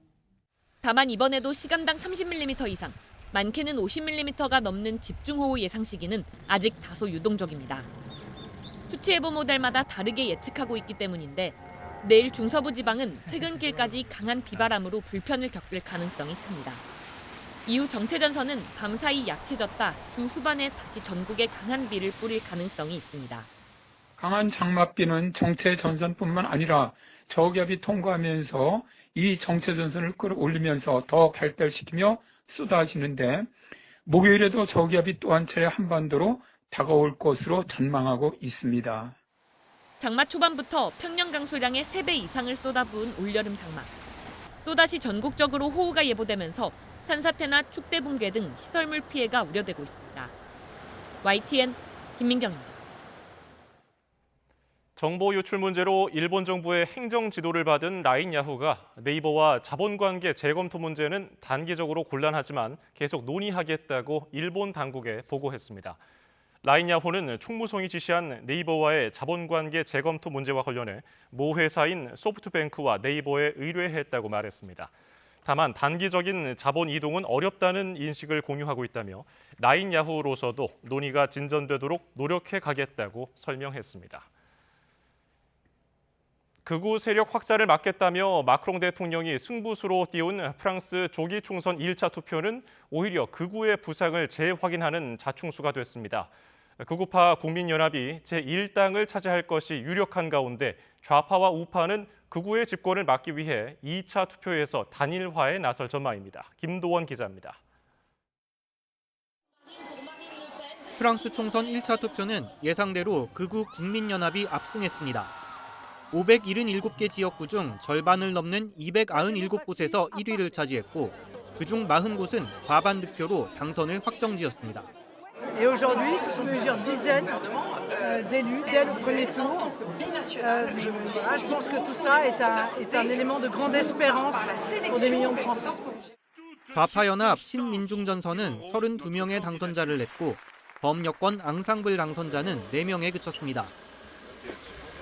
Speaker 8: 다만 이번에도 시간당 30mm 이상, 많게는 50mm가 넘는 집중호우 예상 시기는 아직 다소 유동적입니다. 수치예보 모델마다 다르게 예측하고 있기 때문인데 내일 중서부 지방은 퇴근길까지 강한 비바람으로 불편을 겪을 가능성이 큽니다. 이후 정체전선은 밤사이 약해졌다 주 후반에 다시 전국에 강한 비를 뿌릴 가능성이 있습니다.
Speaker 10: 강한 장맛비는 정체전선뿐만 아니라 저기압이 통과하면서 이 정체전선을 끌어올리면서 더 발달시키며 쏟아지는데 목요일에도 저기압이 또 한 차례 한반도로 다가올 것으로 전망하고 있습니다.
Speaker 8: 장마 초반부터 평년 강수량의 3배 이상을 쏟아부은 올여름 장마. 또다시 전국적으로 호우가 예보되면서 산사태나 축대 붕괴 등 시설물 피해가 우려되고 있습니다. YTN 김민경입니다.
Speaker 2: 정보 유출 문제로 일본 정부의 행정 지도를 받은 라인 야후가 네이버와 자본관계 재검토 문제는 단기적으로 곤란하지만 계속 논의하겠다고 일본 당국에 보고했습니다. 라인 야후는 총무성이 지시한 네이버와의 자본관계 재검토 문제와 관련해 모 회사인 소프트뱅크와 네이버에 의뢰했다고 말했습니다. 다만 단기적인 자본 이동은 어렵다는 인식을 공유하고 있다며 라인 야후로서도 논의가 진전되도록 노력해 가겠다고 설명했습니다. 극우 세력 확산을 막겠다며 마크롱 대통령이 승부수로 띄운 프랑스 조기 총선 1차 투표는 오히려 극우의 부상을 재확인하는 자충수가 됐습니다. 극우파 국민연합이 제1당을 차지할 것이 유력한 가운데 좌파와 우파는 극우의 집권을 막기 위해 2차 투표에서 단일화에 나설 전망입니다. 김도원 기자입니다.
Speaker 11: 프랑스 총선 1차 투표는 예상대로 극우 국민연합이 압승했습니다. 577개 지역구 중 절반을 넘는 297곳에서 1위를 차지했고 그중 40곳은 과반 득표로 당선을 확정지었습니다.
Speaker 24: Et aujourd'hui, ce sont plusieurs dizaines d'élus dès le premier tour. Je pense que tout ça est un élément de grande espérance pour des millions de Français.
Speaker 11: 좌파연합 신민중전선은 32명의 당선자를 냈고 범여권 앙상블 당선자는 4명에 그쳤습니다.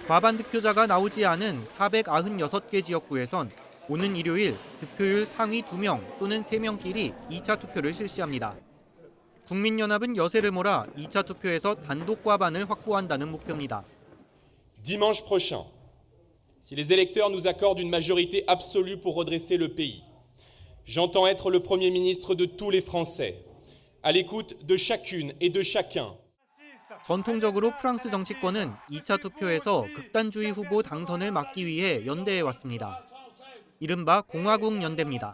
Speaker 11: 과반 득표자가 나오지 않은 496개 지역구에선 오는 일요일 득표율 상위 2명 또는 3명끼리 2차 투표를 실시합니다. 국민연합은 여세를 몰아 2차 투표에서 단독 과반을 확보한다는 목표입니다.
Speaker 25: Dimanche prochain, si les électeurs nous accordent une majorité absolue pour redresser le pays, j'entends être le Premier ministre de tous les Français, à l'écoute de chacune et de chacun.
Speaker 11: 전통적으로 프랑스 정치권은 2차 투표에서 극단주의 후보 당선을 막기 위해 연대해 왔습니다. 이른바 공화국 연대입니다.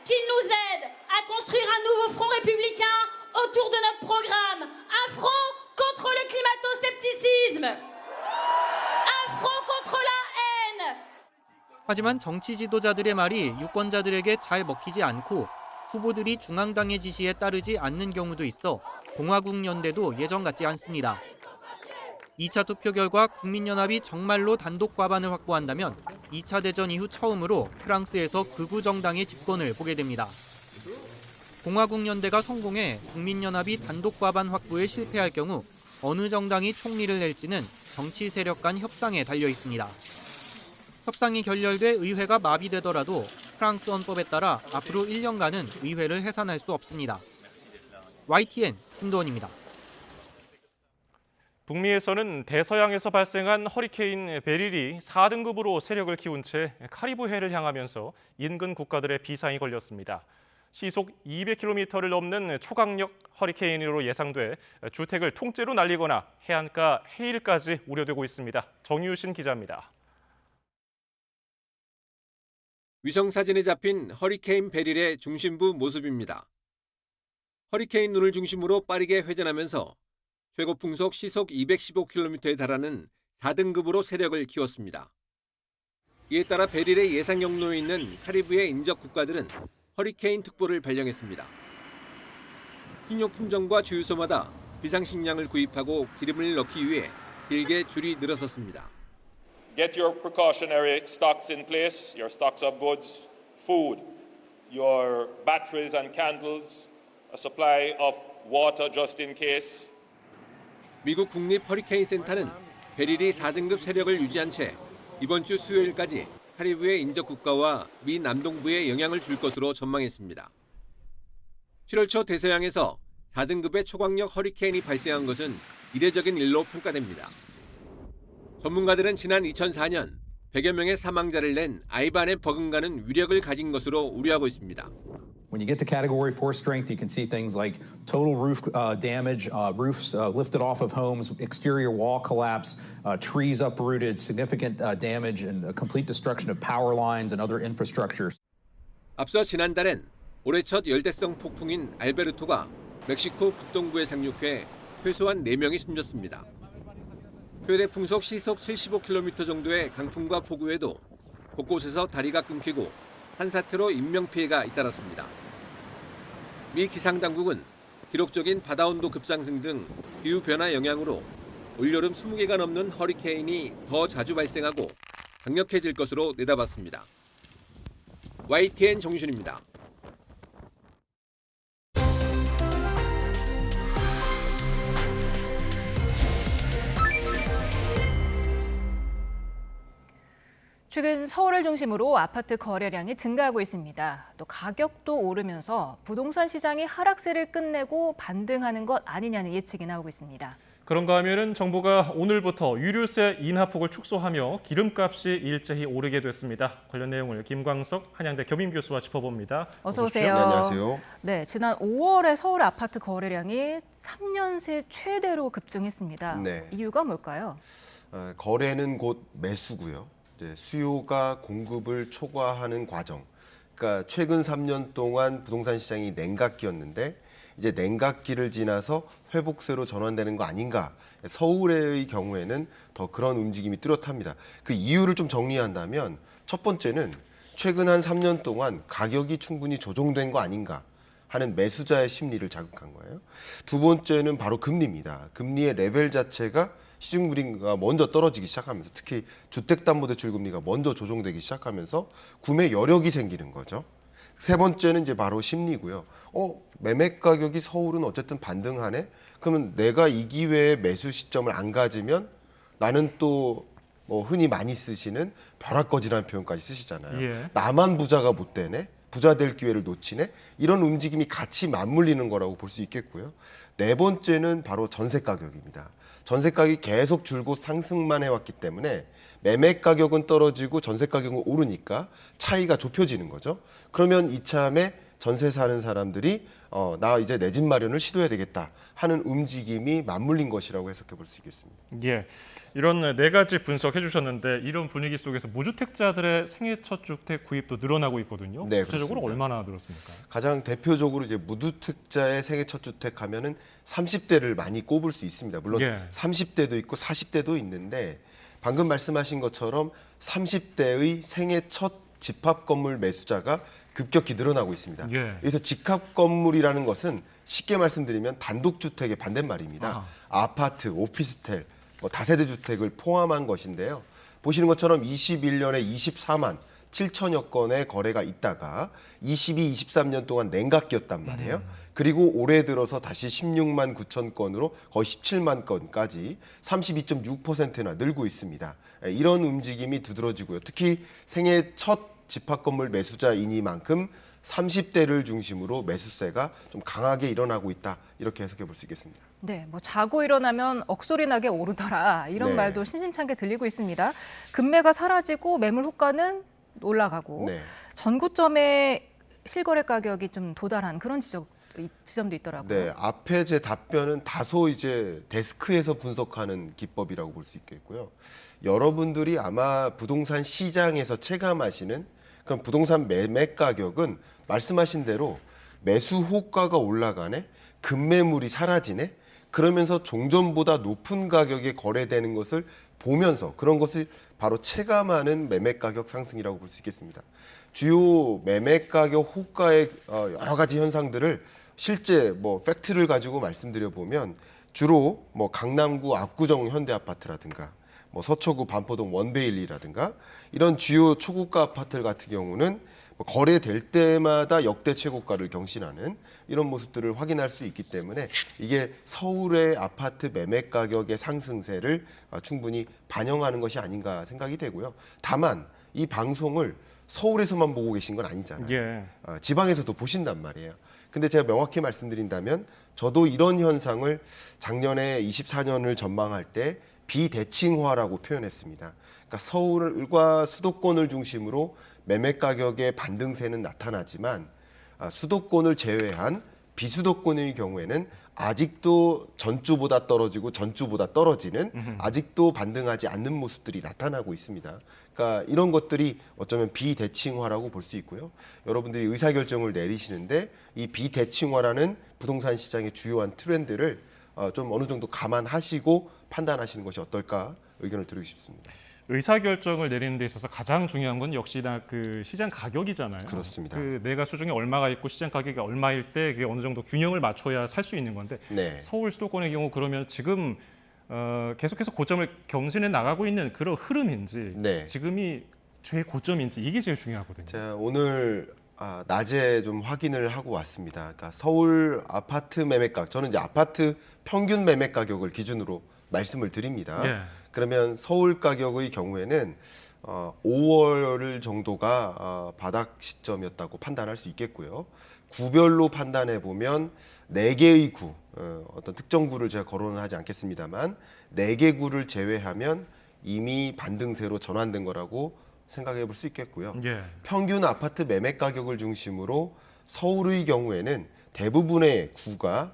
Speaker 26: Qu'il nous aide à construire un nouveau front républicain autour de notre programme, un front contre le climato-scepticisme, un front contre la haine.
Speaker 11: 하지만 정치 지도자들의 말이 유권자들에게 잘 먹히지 않고 후보들이 중앙당의 지시에 따르지 않는 경우도 있어 공화국 연대도 예전 같지 않습니다. 2차 투표 결과 국민연합이 정말로 단독 과반을 확보한다면 2차 대전 이후 처음으로 프랑스에서 극우 정당의 집권을 보게 됩니다. 공화국 연대가 성공해 국민연합이 단독 과반 확보에 실패할 경우 어느 정당이 총리를 낼지는 정치 세력 간 협상에 달려 있습니다. 협상이 결렬돼 의회가 마비되더라도 프랑스 헌법에 따라 앞으로 1년간은 의회를 해산할 수 없습니다. YTN 김도원입니다.
Speaker 2: 북미에서는 대서양에서 발생한 허리케인 베릴이 4등급으로 세력을 키운 채 카리브해를 향하면서 인근 국가들의 비상이 걸렸습니다. 시속 200km를 넘는 초강력 허리케인으로 예상돼 주택을 통째로 날리거나 해안가 해일까지 우려되고 있습니다. 정유신 기자입니다.
Speaker 27: 위성사진에 잡힌 허리케인 베릴의 중심부 모습입니다. 허리케인 눈을 중심으로 빠르게 회전하면서 최고 풍속 시속 215km에 달하는 4등급으로 세력을 키웠습니다. 이에 따라 베릴의 예상 경로에 있는 카리브해 인접 국가들은 허리케인 특보를 발령했습니다. 식료 품종과 주유소마다 비상식량을 구입하고 기름을 넣기 위해 길게 줄이 늘어섰습니다.
Speaker 28: Get your precautionary stocks in place, your stocks of goods, food,
Speaker 3: your batteries and candles, a supply of water just in case.
Speaker 27: 미국 국립 허리케인 센터는 베릴이 4등급 세력을 유지한 채 이번 주 수요일까지 카리브해 인접 국가와 미 남동부에 영향을 줄 것으로 전망했습니다. 7월 초 대서양에서 4등급의 초강력 허리케인이 발생한 것은 이례적인 일로 평가됩니다. 전문가들은 지난 2004년 100여 명의 사망자를 낸 아이반에 버금가는 위력을 가진 것으로 우려하고 있습니다.
Speaker 12: When you get to Category 4 strength, you can see things like total roof damage, roofs lifted off of homes, exterior wall collapse, trees uprooted, significant damage and complete destruction of power lines and other infrastructures.
Speaker 27: 앞서 지난달엔 올해 첫 열대성 폭풍인 알베르토가 멕시코 북동부에 상륙해 최소한 4명이 숨졌습니다. 최대 풍속 시속 75km 정도의 강풍과 폭우에도 곳곳에서 다리가 끊기고 산사태로 인명피해가 잇따랐습니다. 미 기상당국은 기록적인 바다온도 급상승 등 기후변화 영향으로 올여름 20개가 넘는 허리케인이 더 자주 발생하고 강력해질 것으로 내다봤습니다. YTN 정준입니다.
Speaker 1: 최근 서울을 중심으로 아파트 거래량이 증가하고 있습니다. 또 가격도 오르면서 부동산 시장이 하락세를 끝내고 반등하는 것 아니냐는 예측이 나오고 있습니다.
Speaker 2: 그런가 하면은 정부가 오늘부터 유류세 인하폭을 축소하며 기름값이 일제히 오르게 됐습니다. 관련 내용을 김광석 한양대 겸임 교수와 짚어봅니다.
Speaker 1: 어서 오세요.
Speaker 13: 네, 안녕하세요.
Speaker 1: 네, 지난 5월에 서울 아파트 거래량이 3년 새 최대로 급증했습니다.
Speaker 13: 네.
Speaker 1: 이유가 뭘까요?
Speaker 13: 거래는 곧 매수고요. 수요가 공급을 초과하는 과정. 그러니까 최근 3년 동안 부동산 시장이 냉각기였는데 이제 냉각기를 지나서 회복세로 전환되는 거 아닌가. 서울의 경우에는 더 그런 움직임이 뚜렷합니다. 그 이유를 좀 정리한다면 첫 번째는 최근 한 3년 동안 가격이 충분히 조정된 거 아닌가 하는 매수자의 심리를 자극한 거예요. 두 번째는 바로 금리입니다. 금리의 레벨 자체가 시중금리가 먼저 떨어지기 시작하면서 특히 주택담보대출 금리가 먼저 조정되기 시작하면서 구매 여력이 생기는 거죠. 세 번째는 이제 바로 심리고요. 매매 가격이 서울은 어쨌든 반등하네. 그러면 내가 이 기회에 매수 시점을 안 가지면 나는 또 뭐 흔히 많이 쓰시는 벼락거지라는 표현까지 쓰시잖아요.
Speaker 2: 예.
Speaker 13: 나만 부자가 못 되네. 부자 될 기회를 놓치네. 이런 움직임이 같이 맞물리는 거라고 볼 수 있겠고요. 네 번째는 바로 전세 가격입니다. 전세 가격이 계속 줄고 상승만 해왔기 때문에 매매 가격은 떨어지고 전세 가격은 오르니까 차이가 좁혀지는 거죠. 그러면 이참에 전세 사는 사람들이 나 이제 내 집 마련을 시도해야 되겠다 하는 움직임이 맞물린 것이라고 해석해 볼 수 있겠습니다.
Speaker 2: 예, 이런 네 가지 분석해 주셨는데 이런 분위기 속에서 무주택자들의 생애 첫 주택 구입도 늘어나고 있거든요.
Speaker 13: 네,
Speaker 2: 구체적으로
Speaker 13: 그렇습니다.
Speaker 2: 얼마나 늘었습니까?
Speaker 13: 가장 대표적으로 이제 무주택자의 생애 첫 주택 하면은 30대를 많이 꼽을 수 있습니다. 물론
Speaker 2: 예.
Speaker 13: 30대도 있고 40대도 있는데 방금 말씀하신 것처럼 30대의 생애 첫 집합 건물 매수자가 급격히 늘어나고 있습니다.
Speaker 2: 예.
Speaker 13: 여기서 집합 건물이라는 것은 쉽게 말씀드리면 단독주택의 반대말입니다. 아파트, 오피스텔, 다세대 주택을 포함한 것인데요. 보시는 것처럼 21년에 24만 7천여 건의 거래가 있다가 22, 23년 동안 냉각기였단 말이에요. 그리고 올해 들어서 다시 16만 9천 건으로 거의 17만 건까지 32.6%나 늘고 있습니다. 이런 움직임이 두드러지고요. 특히 생애 첫 집합 건물 매수자이니만큼 30대를 중심으로 매수세가 좀 강하게 일어나고 있다. 이렇게 해석해 볼 수 있겠습니다.
Speaker 1: 네, 뭐 자고 일어나면 억소리 나게 오르더라 이런
Speaker 13: 네.
Speaker 1: 말도 심심찮게 들리고 있습니다. 금매가 사라지고 매물 호가는 올라가고
Speaker 13: 네.
Speaker 1: 전고점의 실거래 가격이 좀 도달한 그런 지점도 있더라고요.
Speaker 13: 네, 앞에 제 답변은 다소 이제 데스크에서 분석하는 기법이라고 볼 수 있겠고요. 여러분들이 아마 부동산 시장에서 체감하시는 그럼 부동산 매매 가격은 말씀하신 대로 매수 호가가 올라가네, 급매물이 사라지네, 그러면서 종전보다 높은 가격에 거래되는 것을 보면서 그런 것을 바로 체감하는 매매 가격 상승이라고 볼 수 있겠습니다. 주요 매매 가격 호가의 여러 가지 현상들을 실제 팩트를 가지고 말씀드려 보면 주로 강남구 압구정 현대아파트라든가 서초구 반포동 원베일리라든가 이런 주요 초고가 아파트 같은 경우는 거래될 때마다 역대 최고가를 경신하는 이런 모습들을 확인할 수 있기 때문에 이게 서울의 아파트 매매 가격의 상승세를 충분히 반영하는 것이 아닌가 생각이 되고요. 다만 이 방송을 서울에서만 보고 계신 건 아니잖아요.
Speaker 2: 예.
Speaker 13: 지방에서도 보신단 말이에요. 근데 제가 명확히 말씀드린다면 저도 이런 현상을 작년에 24년을 전망할 때 비대칭화라고 표현했습니다. 그러니까 서울과 수도권을 중심으로 매매 가격의 반등세는 나타나지만 수도권을 제외한 비수도권의 경우에는 아직도 전주보다 떨어지고 전주보다 떨어지는 아직도 반등하지 않는 모습들이 나타나고 있습니다. 그러니까 이런 것들이 어쩌면 비대칭화라고 볼 수 있고요. 여러분들이 의사결정을 내리시는데 이 비대칭화라는 부동산 시장의 주요한 트렌드를 좀 어느 정도 감안하시고 판단하시는 것이 어떨까 의견을 드리고 싶습니다.
Speaker 2: 의사결정을 내리는 데 있어서 가장 중요한 건 역시나 그 시장 가격이잖아요.
Speaker 13: 그렇습니다.
Speaker 2: 그 내가 수중에 얼마가 있고 시장 가격이 얼마일 때 그게 어느 정도 균형을 맞춰야 살 수 있는 건데
Speaker 13: 네.
Speaker 2: 서울 수도권의 경우 그러면 지금 계속해서 고점을 경신해 나가고 있는 그런 흐름인지
Speaker 13: 네.
Speaker 2: 지금이 최고점인지 이게 제일 중요하거든요.
Speaker 13: 제가 오늘 낮에 좀 확인을 하고 왔습니다. 그러니까 서울 아파트 매매 가격, 저는 이제 아파트 평균 매매 가격을 기준으로 말씀을 드립니다.
Speaker 2: 예.
Speaker 13: 그러면 서울 가격의 경우에는 5월 정도가 바닥 시점이었다고 판단할 수 있겠고요. 구별로 판단해 보면 4개의 구, 어떤 특정 구를 제가 거론은 하지 않겠습니다만 4개 구를 제외하면 이미 반등세로 전환된 거라고 생각해 볼 수 있겠고요.
Speaker 2: 예.
Speaker 13: 평균 아파트 매매 가격을 중심으로 서울의 경우에는 대부분의 구가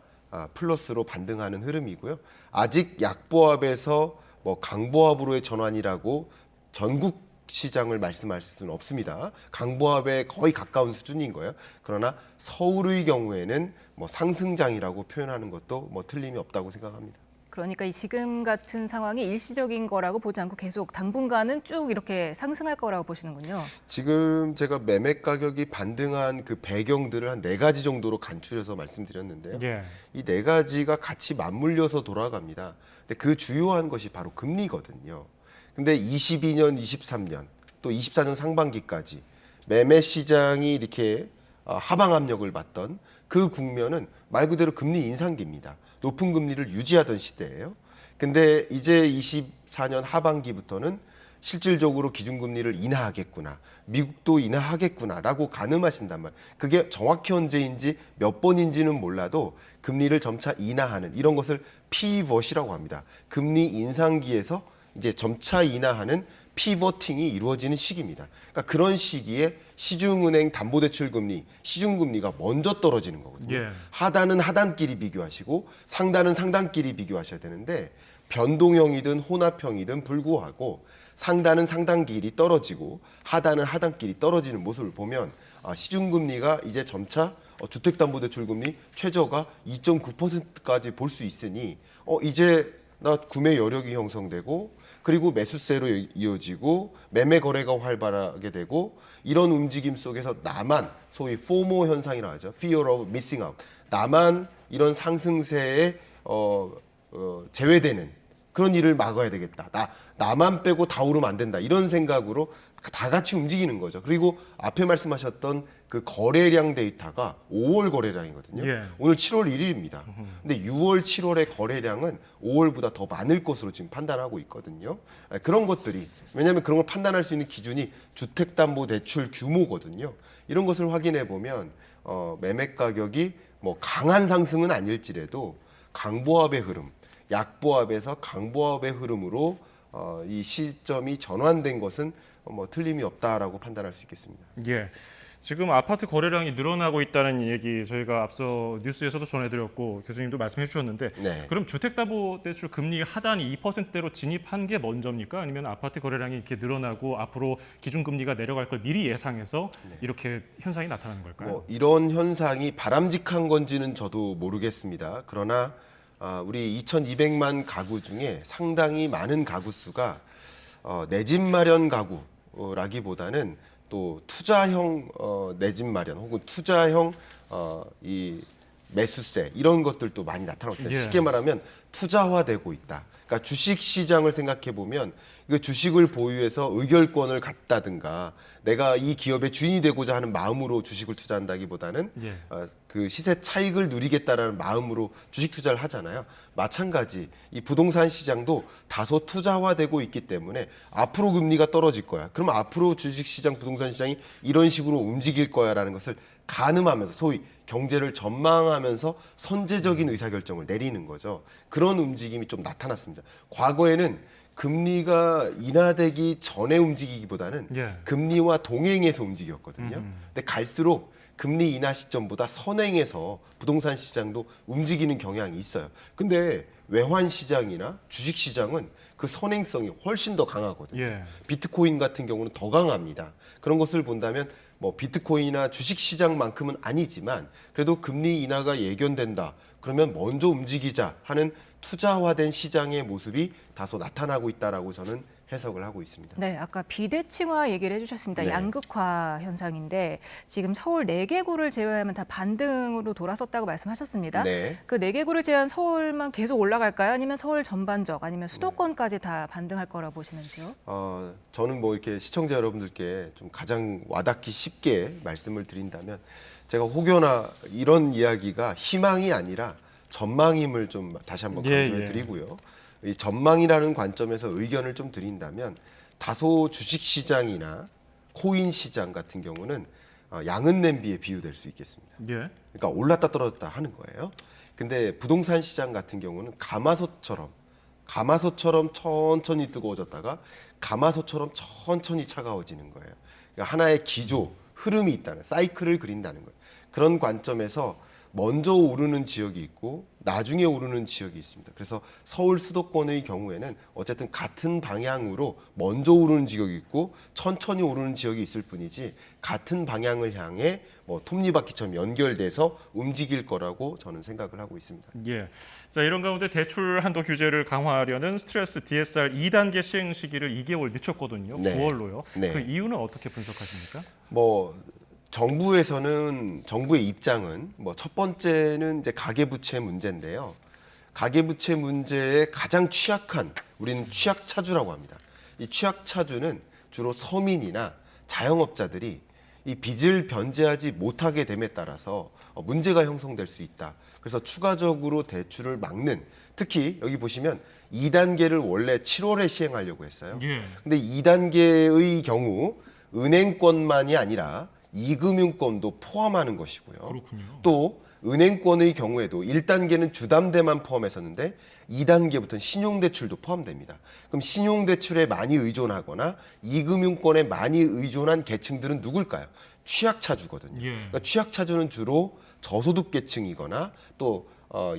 Speaker 13: 플러스로 반등하는 흐름이고요. 아직 약보합에서 강보합으로의 전환이라고 전국 시장을 말씀할 수는 없습니다. 강보합에 거의 가까운 수준인 거예요. 그러나 서울의 경우에는 상승장이라고 표현하는 것도 틀림이 없다고 생각합니다.
Speaker 1: 그러니까 이 지금 같은 상황이 일시적인 거라고 보지 않고 계속 당분간은 쭉 이렇게 상승할 거라고 보시는군요.
Speaker 13: 지금 제가 매매 가격이 반등한 그 배경들을 한 4가지 정도로 간추려서 말씀드렸는데요.
Speaker 2: 예.
Speaker 13: 이 4가지가 같이 맞물려서 돌아갑니다. 근데 그 주요한 것이 바로 금리거든요. 근데 22년, 23년, 또 24년 상반기까지 매매 시장이 이렇게 하방 압력을 받던 그 국면은 말 그대로 금리 인상기입니다. 높은 금리를 유지하던 시대예요. 근데 이제 24년 하반기부터는 실질적으로 기준금리를 인하하겠구나, 미국도 인하하겠구나라고 가늠하신단 말이에요. 그게 정확히 언제인지 몇 번인지는 몰라도 금리를 점차 인하하는 이런 것을 피벗이라고 합니다. 금리 인상기에서 이제 점차 인하하는 피버팅이 이루어지는 시기입니다. 그러니까 그런 시기에 시중은행 담보대출 금리, 시중금리가 먼저 떨어지는 거거든요.
Speaker 2: 예.
Speaker 13: 하단은 하단끼리 비교하시고 상단은 상단끼리 비교하셔야 되는데 변동형이든 혼합형이든 불구하고 상단은 상단끼리 떨어지고 하단은 하단끼리 떨어지는 모습을 보면 시중금리가 이제 점차 주택담보대출금리 최저가 2.9%까지 볼 수 있으니 이제 나 구매 여력이 형성되고 그리고 매수세로 이어지고 매매 거래가 활발하게 되고 이런 움직임 속에서 나만 소위 포모 현상이라고 하죠. Fear of missing out. 나만 이런 상승세에 제외되는 그런 일을 막아야 되겠다. 나만 빼고 다 오르면 안 된다. 이런 생각으로 다 같이 움직이는 거죠. 그리고 앞에 말씀하셨던 그 거래량 데이터가 5월 거래량이거든요.
Speaker 2: 예.
Speaker 13: 오늘 7월 1일입니다. 근데 6월, 7월의 거래량은 5월보다 더 많을 것으로 지금 판단하고 있거든요. 그런 것들이 왜냐하면 그런 걸 판단할 수 있는 기준이 주택담보대출 규모거든요. 이런 것을 확인해 보면 매매 가격이 강한 상승은 아닐지라도 강보합의 흐름, 약보합에서 강보합의 흐름으로 이 시점이 전환된 것은 틀림이 없다라고 판단할 수 있겠습니다.
Speaker 2: 예. 지금 아파트 거래량이 늘어나고 있다는 얘기 저희가 앞서 뉴스에서도 전해드렸고 교수님도 말씀해 주셨는데
Speaker 13: 네.
Speaker 2: 그럼 주택담보대출 금리 하단이 2%대로 진입한 게 먼저입니까? 아니면 아파트 거래량이 이렇게 늘어나고 앞으로 기준금리가 내려갈 걸 미리 예상해서 이렇게 현상이 나타나는 걸까요?
Speaker 13: 이런 현상이 바람직한 건지는 저도 모르겠습니다. 그러나 우리 2,200만 가구 중에 상당히 많은 가구 수가 내 집 마련 가구라기보다는 또 투자형 내 집 마련 혹은 투자형 이 매수세 이런 것들도 많이 나타나고 있다.
Speaker 2: 예.
Speaker 13: 쉽게 말하면 투자화되고 있다. 그러니까 주식 시장을 생각해 보면 그 주식을 보유해서 의결권을 갖다든가 내가 이 기업의 주인이 되고자 하는 마음으로 주식을 투자한다기보다는 그 시세 차익을 누리겠다라는 마음으로 주식 투자를 하잖아요. 마찬가지 이 부동산 시장도 다소 투자화되고 있기 때문에 앞으로 금리가 떨어질 거야. 그럼 앞으로 주식 시장, 부동산 시장이 이런 식으로 움직일 거야라는 것을 가늠하면서 소위 경제를 전망하면서 선제적인 의사결정을 내리는 거죠. 그런 움직임이 좀 나타났습니다. 과거에는 금리가 인하되기 전에 움직이기보다는 금리와 동행해서 움직였거든요. 근데 갈수록 금리 인하 시점보다 선행해서 부동산 시장도 움직이는 경향이 있어요. 근데 외환 시장이나 주식 시장은 그 선행성이 훨씬 더 강하거든요. 비트코인 같은 경우는 더 강합니다. 그런 것을 본다면 뭐 비트코인이나 주식 시장만큼은 아니지만 그래도 금리 인하가 예견된다. 그러면 먼저 움직이자 하는 투자화된 시장의 모습이 다소 나타나고 있다라고 저는 해석을 하고 있습니다.
Speaker 1: 네, 아까 비대칭화 얘기를 해주셨습니다.
Speaker 13: 네.
Speaker 1: 양극화 현상인데 지금 서울 4개 구를 제외하면 다 반등으로 돌아섰다고 말씀하셨습니다.
Speaker 13: 네.
Speaker 1: 그 4개 구를 제외한 서울만 계속 올라갈까요? 아니면 서울 전반적 아니면 수도권까지 다 반등할 거라 보시는지요?
Speaker 13: 저는 뭐 이렇게 시청자 여러분들께 좀 가장 와닿기 쉽게 말씀을 드린다면 제가 혹여나 이런 이야기가 희망이 아니라 전망임을 좀 다시 한번 강조해 드리고요. 이 전망이라는 관점에서 의견을 좀 드린다면 다소 주식 시장이나 코인 시장 같은 경우는 양은 냄비에 비유될 수 있겠습니다. 그러니까 올랐다 떨어졌다 하는 거예요. 근데 부동산 시장 같은 경우는 가마솥처럼 천천히 뜨거워졌다가 가마솥처럼 천천히 차가워지는 거예요. 그러니까 하나의 기조, 흐름이 있다는, 사이클을 그린다는 거예요. 그런 관점에서 먼저 오르는 지역이 있고 나중에 오르는 지역이 있습니다. 그래서 서울 수도권의 경우에는 어쨌든 같은 방향으로 먼저 오르는 지역이 있고 천천히 오르는 지역이 있을 뿐이지 같은 방향을 향해 뭐 톱니바퀴처럼 연결돼서 움직일 거라고 저는 생각을 하고 있습니다.
Speaker 2: 자, 이런 가운데 대출 한도 규제를 강화하려는 스트레스 DSR 2단계 시행 시기를 2개월 늦췄거든요. 9월로요. 그 이유는 어떻게 분석하십니까?
Speaker 13: 정부의 입장은 뭐 첫 번째는 이제 가계부채 문제인데요. 가계부채 문제에 가장 취약한 우리는 취약차주라고 합니다. 이 취약차주는 주로 서민이나 자영업자들이 이 빚을 변제하지 못하게 됨에 따라서 문제가 형성될 수 있다. 그래서 추가적으로 대출을 막는, 특히 여기 보시면 2단계를 원래 7월에 시행하려고 했어요. 근데 2단계의 경우 은행권만이 아니라 이금융권도 포함하는 것이고요. 또 은행권의 경우에도 1단계는 주담대만 포함했었는데 2단계부터는 신용대출도 포함됩니다. 그럼 신용대출에 많이 의존하거나 이금융권에 많이 의존한 계층들은 누굴까요? 취약차주거든요. 그러니까 취약차주는 주로 저소득계층이거나 또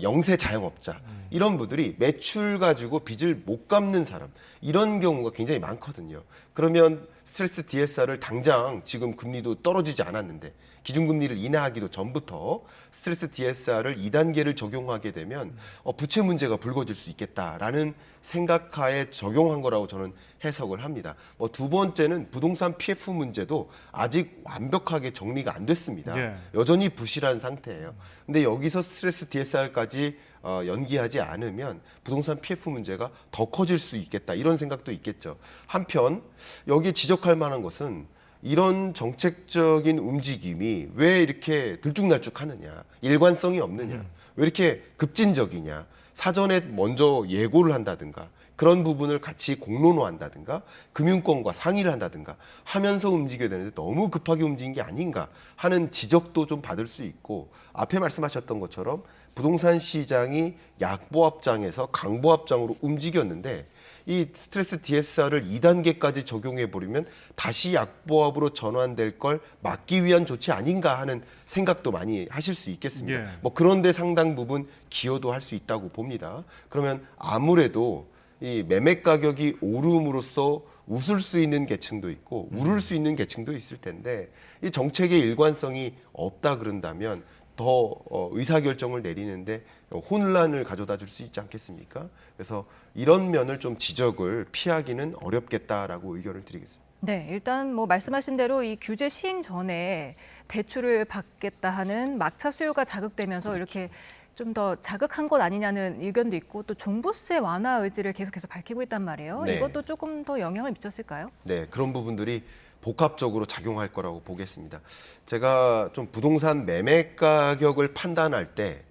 Speaker 13: 영세 자영업자 이런 분들이 매출 가지고 빚을 못 갚는 사람 이런 경우가 굉장히 많거든요. 그러면 스트레스 DSR을 당장 지금 금리도 떨어지지 않았는데 기준금리를 인하하기도 전부터 스트레스 DSR을 2단계를 적용하게 되면 부채 문제가 불거질 수 있겠다라는 생각하에 적용한 거라고 저는 해석을 합니다. 두 번째는 부동산 PF 문제도 아직 완벽하게 정리가 안 됐습니다. 여전히 부실한 상태예요. 근데 여기서 스트레스 DSR까지 연기하지 않으면 부동산 PF 문제가 더 커질 수 있겠다 이런 생각도 있겠죠. 한편 여기에 지적할 만한 것은 이런 정책적인 움직임이 왜 이렇게 들쭉날쭉하느냐, 일관성이 없느냐, 왜 이렇게 급진적이냐, 사전에 먼저 예고를 한다든가 그런 부분을 같이 공론화한다든가 금융권과 상의를 한다든가 하면서 움직여야 되는데 너무 급하게 움직인 게 아닌가 하는 지적도 좀 받을 수 있고, 앞에 말씀하셨던 것처럼 부동산 시장이 약보합장에서 강보합장으로 움직였는데 이 스트레스 DSR을 2단계까지 적용해 버리면 다시 약보합으로 전환될 걸 막기 위한 조치 아닌가 하는 생각도 많이 하실 수 있겠습니다. 그런데 상당 부분 기여도 할 수 있다고 봅니다. 그러면 아무래도 이 매매 가격이 오름으로써 웃을 수 있는 계층도 있고 울을 수 있는 계층도 있을 텐데 이 정책의 일관성이 없다 그런다면 더 의사결정을 내리는데 혼란을 가져다 줄 수 있지 않겠습니까? 그래서 이런 면을 좀 지적을 피하기는 어렵겠다라고 의견을 드리겠습니다.
Speaker 1: 네, 일단 말씀하신 대로 이 규제 시행 전에 대출을 받겠다 하는 막차 수요가 자극되면서 이렇게 좀 더 자극한 것 아니냐는 의견도 있고 또 종부세 완화 의지를 계속해서 밝히고 있단 말이에요.
Speaker 13: 네.
Speaker 1: 이것도 조금 더 영향을 미쳤을까요?
Speaker 13: 네, 그런 부분들이 복합적으로 작용할 거라고 보겠습니다. 제가 좀 부동산 매매 가격을 판단할 때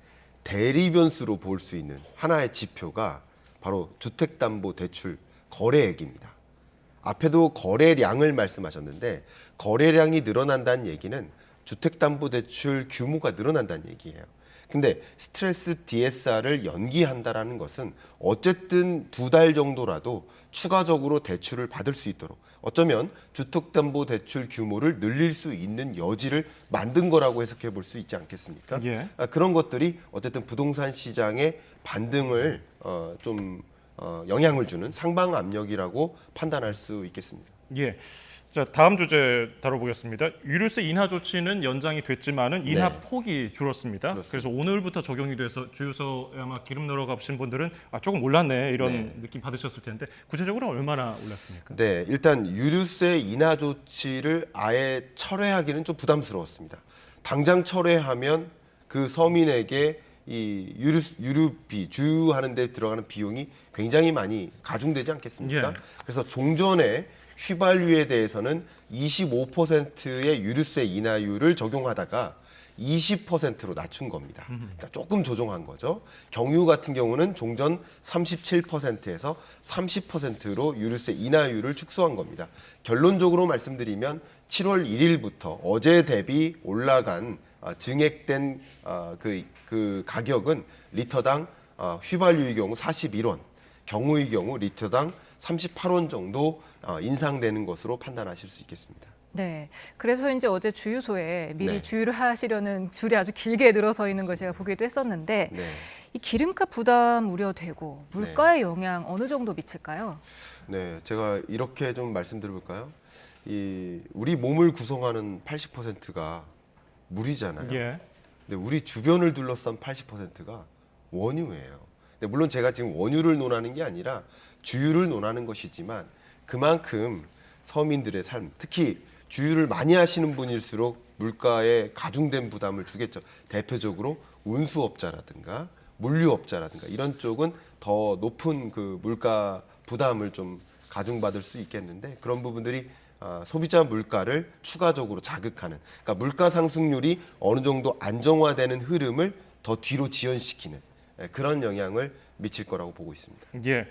Speaker 13: 대리 변수로 볼 수 있는 하나의 지표가 바로 주택담보대출 거래액입니다. 앞에도 거래량을 말씀하셨는데 거래량이 늘어난다는 얘기는 주택담보대출 규모가 늘어난다는 얘기예요. 근데 스트레스 DSR을 연기한다라는 것은 어쨌든 2달 정도라도 추가적으로 대출을 받을 수 있도록 어쩌면 주택담보대출 규모를 늘릴 수 있는 여지를 만든 거라고 해석해 볼 수 있지 않겠습니까?
Speaker 2: 예.
Speaker 13: 그런 것들이 어쨌든 부동산 시장의 반등을 영향을 주는 상방 압력이라고 판단할 수 있겠습니다.
Speaker 2: 예. 자, 다음 주제 다뤄보겠습니다. 유류세 인하 조치는 연장이 됐지만은 인하
Speaker 13: 네.
Speaker 2: 폭이 줄었습니다.
Speaker 13: 그렇습니다.
Speaker 2: 그래서 오늘부터 적용이 돼서 주유소에 아마 기름 넣으러 가신 분들은 조금 올랐네 이런
Speaker 13: 네.
Speaker 2: 느낌 받으셨을 텐데 구체적으로 얼마나 올랐습니까?
Speaker 13: 네, 일단 유류세 인하 조치를 아예 철회하기는 좀 부담스러웠습니다. 당장 철회하면 그 서민에게 이 유류비, 주유하는 데 들어가는 비용이 굉장히 많이 가중되지 않겠습니까?
Speaker 2: 예.
Speaker 13: 그래서 종전에 휘발유에 대해서는 25%의 유류세 인하율을 적용하다가 20%로 낮춘 겁니다. 그러니까 조금 조정한 거죠. 경유 같은 경우는 종전 37%에서 30%로 유류세 인하율을 축소한 겁니다. 결론적으로 말씀드리면 7월 1일부터 어제 대비 올라간 증액된 그 가격은 리터당 휘발유의 경우 41원, 경유의 경우 리터당 38원 정도 인상되는 것으로 판단하실 수 있겠습니다.
Speaker 1: 네, 그래서 이제 어제 주유소에 미리
Speaker 13: 네.
Speaker 1: 주유를 하시려는 줄이 아주 길게 늘어서 있는 걸 제가 보기도 했었는데
Speaker 13: 네.
Speaker 1: 이 기름값 부담 우려되고 물가의 영향 어느 정도 미칠까요?
Speaker 13: 네, 제가 이렇게 좀 말씀드려볼까요? 우리 몸을 구성하는 80%가 물이잖아요.
Speaker 2: 예.
Speaker 13: 근데 우리 주변을 둘러싼 80%가 원유예요. 근데 물론 제가 지금 원유를 논하는 게 아니라 주유를 논하는 것이지만 그만큼 서민들의 삶, 특히 주유를 많이 하시는 분일수록 물가에 가중된 부담을 주겠죠. 대표적으로 운수업자라든가 물류업자라든가 이런 쪽은 더 높은 그 물가 부담을 좀 가중받을 수 있겠는데 그런 부분들이 소비자 물가를 추가적으로 자극하는, 그러니까 물가 상승률이 어느 정도 안정화되는 흐름을 더 뒤로 지연시키는 그런 영향을 미칠 거라고 보고 있습니다.
Speaker 2: 예.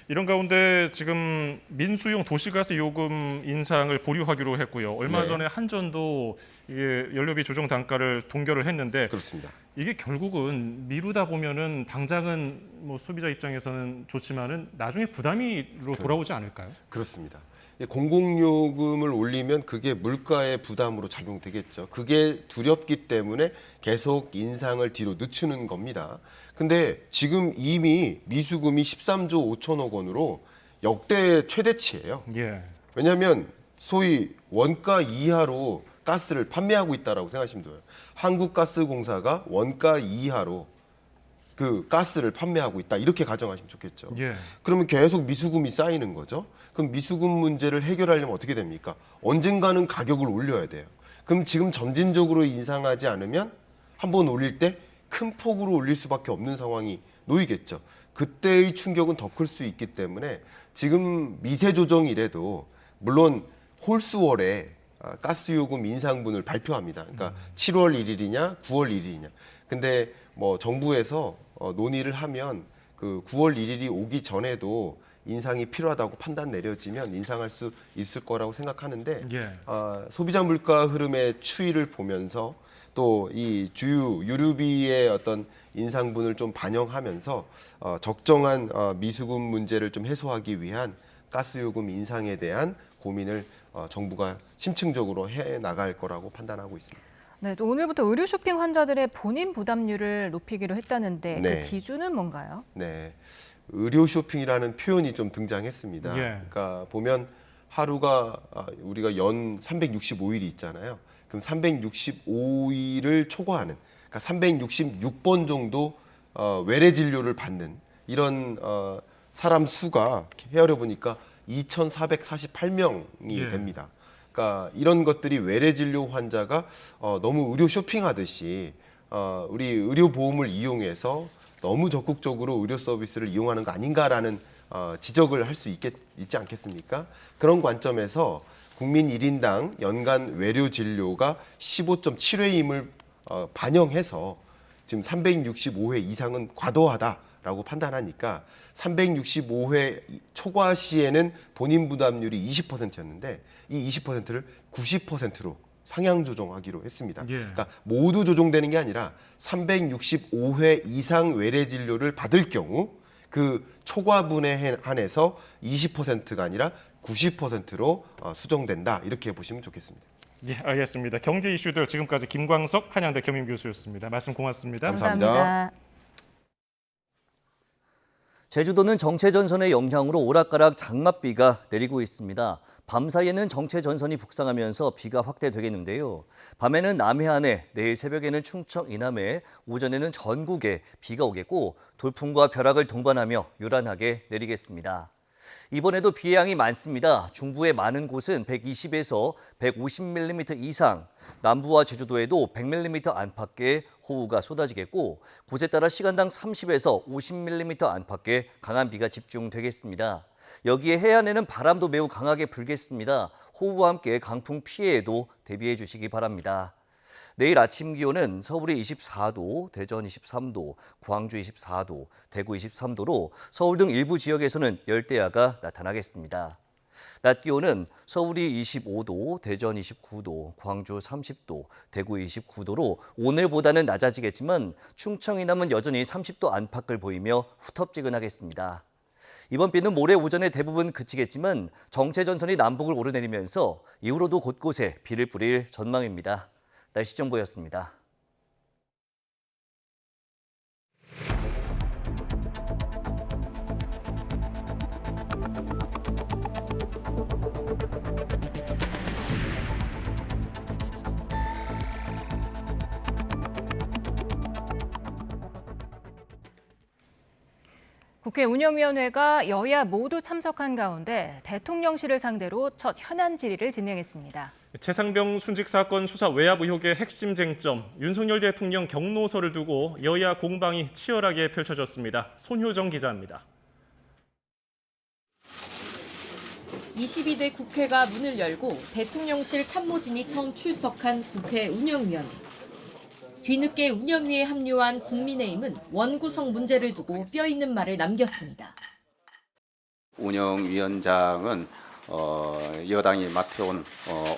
Speaker 2: 이런 가운데 지금 민수용 도시가스 요금 인상을 보류하기로 했고요. 얼마
Speaker 13: 네.
Speaker 2: 전에 한전도 이게 연료비 조정 단가를 동결을 했는데
Speaker 13: 그렇습니다.
Speaker 2: 이게 결국은 미루다 보면은 당장은 뭐 소비자 입장에서는 좋지만은 나중에 부담으로 돌아오지 않을까요?
Speaker 13: 그렇습니다. 공공요금을 올리면 그게 물가의 부담으로 작용되겠죠. 그게 두렵기 때문에 계속 인상을 뒤로 늦추는 겁니다. 근데 지금 이미 미수금이 13조 5천억 원으로 역대 최대치예요.
Speaker 2: 예.
Speaker 13: 왜냐하면 소위 원가 이하로 가스를 판매하고 있다라고 생각하시면 돼요. 한국가스공사가 원가 이하로 그 가스를 판매하고 있다 이렇게 가정하시면 좋겠죠.
Speaker 2: 예.
Speaker 13: 그러면 계속 미수금이 쌓이는 거죠. 그럼 미수금 문제를 해결하려면 어떻게 됩니까? 언젠가는 가격을 올려야 돼요. 그럼 지금 점진적으로 인상하지 않으면 한번 올릴 때 큰 폭으로 올릴 수밖에 없는 상황이 놓이겠죠. 그때의 충격은 더 클 수 있기 때문에 지금 미세 조정이라도 물론 홀수월에 가스요금 인상분을 발표합니다. 그러니까 7월 1일이냐 9월 1일이냐. 근데 뭐 정부에서 논의를 하면 그 9월 1일이 오기 전에도 인상이 필요하다고 판단 내려지면 인상할 수 있을 거라고 생각하는데
Speaker 2: 예.
Speaker 13: 소비자 물가 흐름의 추이를 보면서 또 이 유류비의 어떤 인상분을 좀 반영하면서 적정한 미수금 문제를 좀 해소하기 위한 가스요금 인상에 대한 고민을 정부가 심층적으로 해 나갈 거라고 판단하고 있습니다.
Speaker 1: 네, 또 오늘부터 의료 쇼핑 환자들의 본인 부담률을 높이기로 했다는데
Speaker 13: 네.
Speaker 1: 그 기준은 뭔가요?
Speaker 13: 네, 의료 쇼핑이라는 표현이 좀 등장했습니다.
Speaker 2: 예.
Speaker 13: 그러니까 보면 하루가 우리가 연 365일이 있잖아요. 그럼 365일을 초과하는, 그러니까 366번 정도 외래 진료를 받는 이런 사람 수가 헤아려 보니까 2,448명이
Speaker 2: 예.
Speaker 13: 됩니다. 그러니까 이런 것들이 외래 진료 환자가 너무 의료 쇼핑하듯이 우리 의료보험을 이용해서 너무 적극적으로 의료 서비스를 이용하는 거 아닌가라는 지적을 할 수 있지 않겠습니까? 그런 관점에서 국민 1인당 연간 외료 진료가 15.7회임을 반영해서 지금 365회 이상은 과도하다라고 판단하니까 365회 초과 시에는 본인 부담률이 20%였는데 이 20%를 90%로 상향 조정하기로 했습니다. 그러니까 모두 조정되는 게 아니라 365회 이상 외래 진료를 받을 경우 그 초과분에 한해서 20%가 아니라 90%로 수정된다. 이렇게 보시면 좋겠습니다.
Speaker 2: 예, 알겠습니다. 경제 이슈들 지금까지 김광석 한양대 겸임교수였습니다. 말씀 고맙습니다.
Speaker 13: 감사합니다.
Speaker 14: 제주도는 정체전선의 영향으로 오락가락 장맛비가 내리고 있습니다. 밤사이에는 정체전선이 북상하면서 비가 확대되겠는데요. 밤에는 남해안에, 내일 새벽에는 충청 이남에, 오전에는 전국에 비가 오겠고 돌풍과 벼락을 동반하며 요란하게 내리겠습니다. 이번에도 비의 양이 많습니다. 중부의 많은 곳은 120에서 150mm 이상, 남부와 제주도에도 100mm 안팎의 호우가 쏟아지겠고 곳에 따라 시간당 30에서 50mm 안팎의 강한 비가 집중되겠습니다. 여기에 해안에는 바람도 매우 강하게 불겠습니다. 호우와 함께 강풍 피해에도 대비해 주시기 바랍니다. 내일 아침 기온은 서울이 24도, 대전 23도, 광주 24도, 대구 23도로 서울 등 일부 지역에서는 열대야가 나타나겠습니다. 낮 기온은 서울이 25도, 대전 29도, 광주 30도, 대구 29도로 오늘보다는 낮아지겠지만 충청 이남은 여전히 30도 안팎을 보이며 후텁지근하겠습니다. 이번 비는 모레 오전에 대부분 그치겠지만 정체전선이 남북을 오르내리면서 이후로도 곳곳에 비를 뿌릴 전망입니다. 날씨 정보였습니다.
Speaker 1: 국회 운영위원회가 여야 모두 참석한 가운데 대통령실을 상대로 첫 현안 질의를 진행했습니다.
Speaker 2: 최상병 순직 사건 수사 외압 의혹의 핵심 쟁점, 윤석열 대통령 경로서를 두고 여야 공방이 치열하게 펼쳐졌습니다. 손효정 기자입니다.
Speaker 15: 22대 국회가 문을 열고 대통령실 참모진이 처음 출석한 국회 운영위원회. 뒤늦게 운영위에 합류한 국민의힘은 원구성 문제를 두고 뼈있는 말을 남겼습니다.
Speaker 16: 운영위원장은 여당이 맡아온